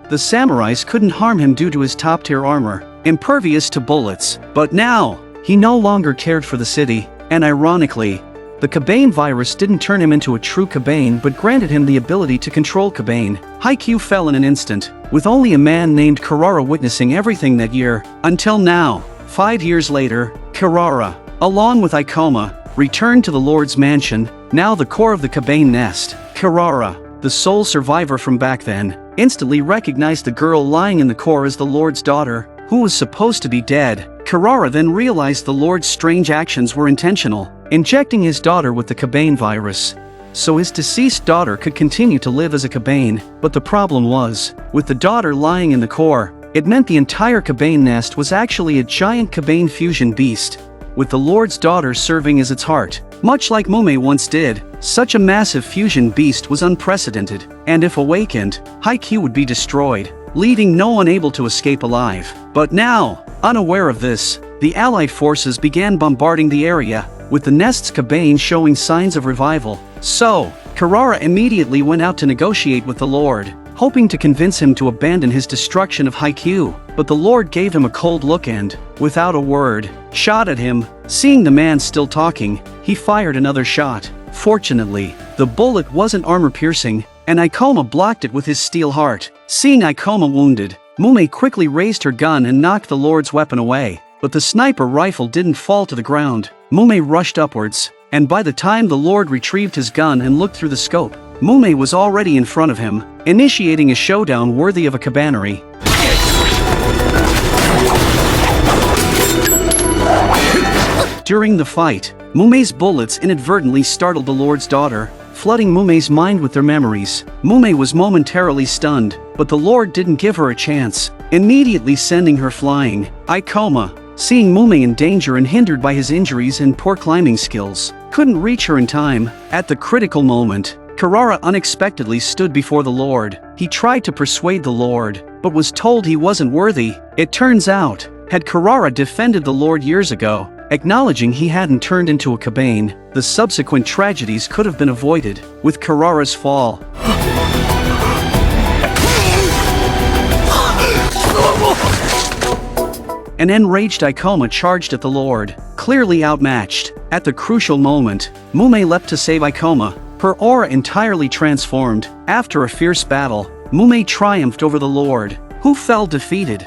The samurais couldn't harm him due to his top-tier armor, impervious to bullets, but now, he no longer cared for the city, and ironically, the Kabane virus didn't turn him into a true Kabane but granted him the ability to control Kabane. Haikyuu fell in an instant, with only a man named Kirara witnessing everything that year, until now. 5 years later, Kirara, along with Ikoma, returned to the Lord's mansion, now the core of the Kabane nest. Kirara, the sole survivor from back then, instantly recognized the girl lying in the core as the Lord's daughter, who was supposed to be dead. Kirara then realized the Lord's strange actions were intentional, injecting his daughter with the Kabane virus, so his deceased daughter could continue to live as a Kabane. But the problem was, with the daughter lying in the core, it meant the entire Kabane nest was actually a giant Kabane fusion beast, with the Lord's daughter serving as its heart. Much like Mume once did, such a massive fusion beast was unprecedented, and if awakened, Haikyuu would be destroyed, leaving no one able to escape alive. But now, unaware of this, the Allied forces began bombarding the area, with the nest's Kabane showing signs of revival. So, Kirara immediately went out to negotiate with the Lord, hoping to convince him to abandon his destruction of Haikyuu, but the Lord gave him a cold look and, without a word, shot at him. Seeing the man still talking, he fired another shot. Fortunately, the bullet wasn't armor-piercing, and Ikoma blocked it with his steel heart. Seeing Ikoma wounded, Mume quickly raised her gun and knocked the Lord's weapon away, but the sniper rifle didn't fall to the ground. Mume rushed upwards, and by the time the Lord retrieved his gun and looked through the scope, Mume was already in front of him, initiating a showdown worthy of a Kabaneri. During the fight, Mume's bullets inadvertently startled the Lord's daughter, flooding Mume's mind with their memories. Mume was momentarily stunned, but the Lord didn't give her a chance, immediately sending her flying. Ikoma, seeing Mume in danger and hindered by his injuries and poor climbing skills, couldn't reach her in time. At the critical moment, Kirara unexpectedly stood before the Lord. He tried to persuade the Lord, but was told he wasn't worthy. It turns out, had Kirara defended the Lord years ago, acknowledging he hadn't turned into a Kabane, the subsequent tragedies could have been avoided. With Kirara's fall, an enraged Ikoma charged at the Lord, clearly outmatched. At the crucial moment, Mume leapt to save Ikoma, her aura entirely transformed. After a fierce battle, Mume triumphed over the Lord, who fell defeated.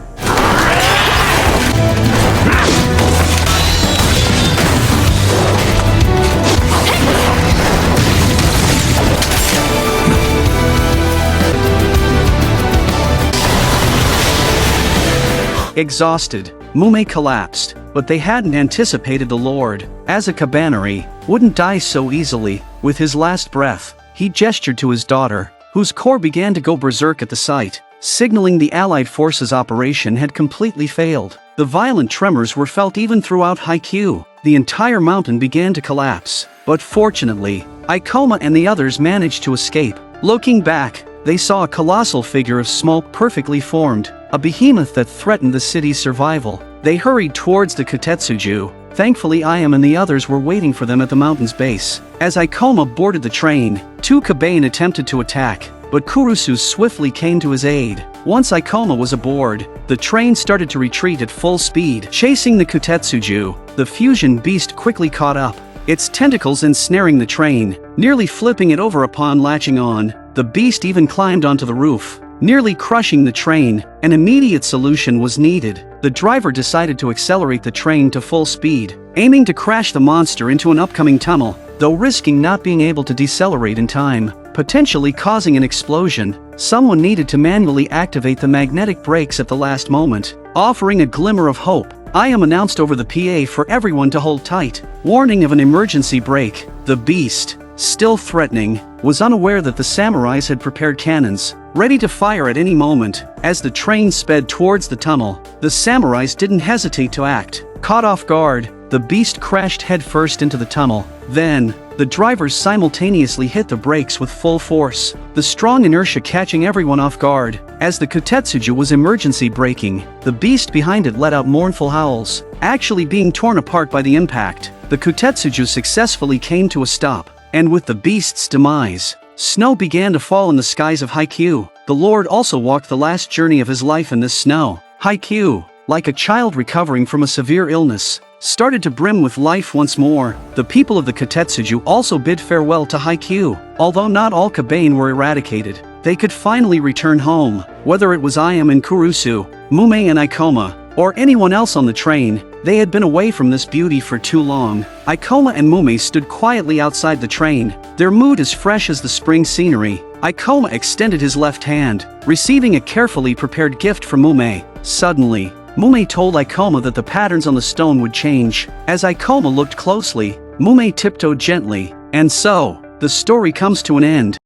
Exhausted, Mume collapsed, but they hadn't anticipated the Lord, as a Kabaneri, wouldn't die so easily. With his last breath, he gestured to his daughter, whose core began to go berserk at the sight, signaling the Allied forces' operation had completely failed. The violent tremors were felt even throughout Haikyuu. The entire mountain began to collapse, but fortunately, Ikoma and the others managed to escape. Looking back, they saw a colossal figure of smoke perfectly formed, a behemoth that threatened the city's survival. They hurried towards the Kutetsuju. Thankfully Ayam and the others were waiting for them at the mountain's base. As Ikoma boarded the train, two Kabane attempted to attack, but Kurusu swiftly came to his aid. Once Ikoma was aboard, the train started to retreat at full speed. Chasing the Kutetsuju, the fusion beast quickly caught up, its tentacles ensnaring the train, nearly flipping it over upon latching on. The beast even climbed onto the roof, nearly crushing the train. An immediate solution was needed. The driver decided to accelerate the train to full speed, aiming to crash the monster into an upcoming tunnel, though risking not being able to decelerate in time, potentially causing an explosion. Someone needed to manually activate the magnetic brakes at the last moment. Offering a glimmer of hope, Ayam announced over the PA for everyone to hold tight, warning of an emergency brake. The beast, still threatening, was unaware that the samurais had prepared cannons, ready to fire at any moment. As the train sped towards the tunnel, the samurais didn't hesitate to act. Caught off guard, the beast crashed headfirst into the tunnel. Then, the drivers simultaneously hit the brakes with full force, the strong inertia catching everyone off guard. As the Kotetsuju was emergency braking, the beast behind it let out mournful howls, actually being torn apart by the impact. The Kotetsuju successfully came to a stop, and with the beast's demise, snow began to fall in the skies of Haikyuu. The Lord also walked the last journey of his life in this snow. Haikyuu, like a child recovering from a severe illness, started to brim with life once more. The people of the Kotetsuju also bid farewell to Haikyuu. Although not all Kabane were eradicated, they could finally return home. Whether it was Ayam and Kurusu, Mume and Ikoma, or anyone else on the train, they had been away from this beauty for too long. Ikoma and Mume stood quietly outside the train, their mood as fresh as the spring scenery. Ikoma extended his left hand, receiving a carefully prepared gift from Mume. Suddenly, Mume told Ikoma that the patterns on the stone would change. As Ikoma looked closely, Mume tiptoed gently, and so, the story comes to an end.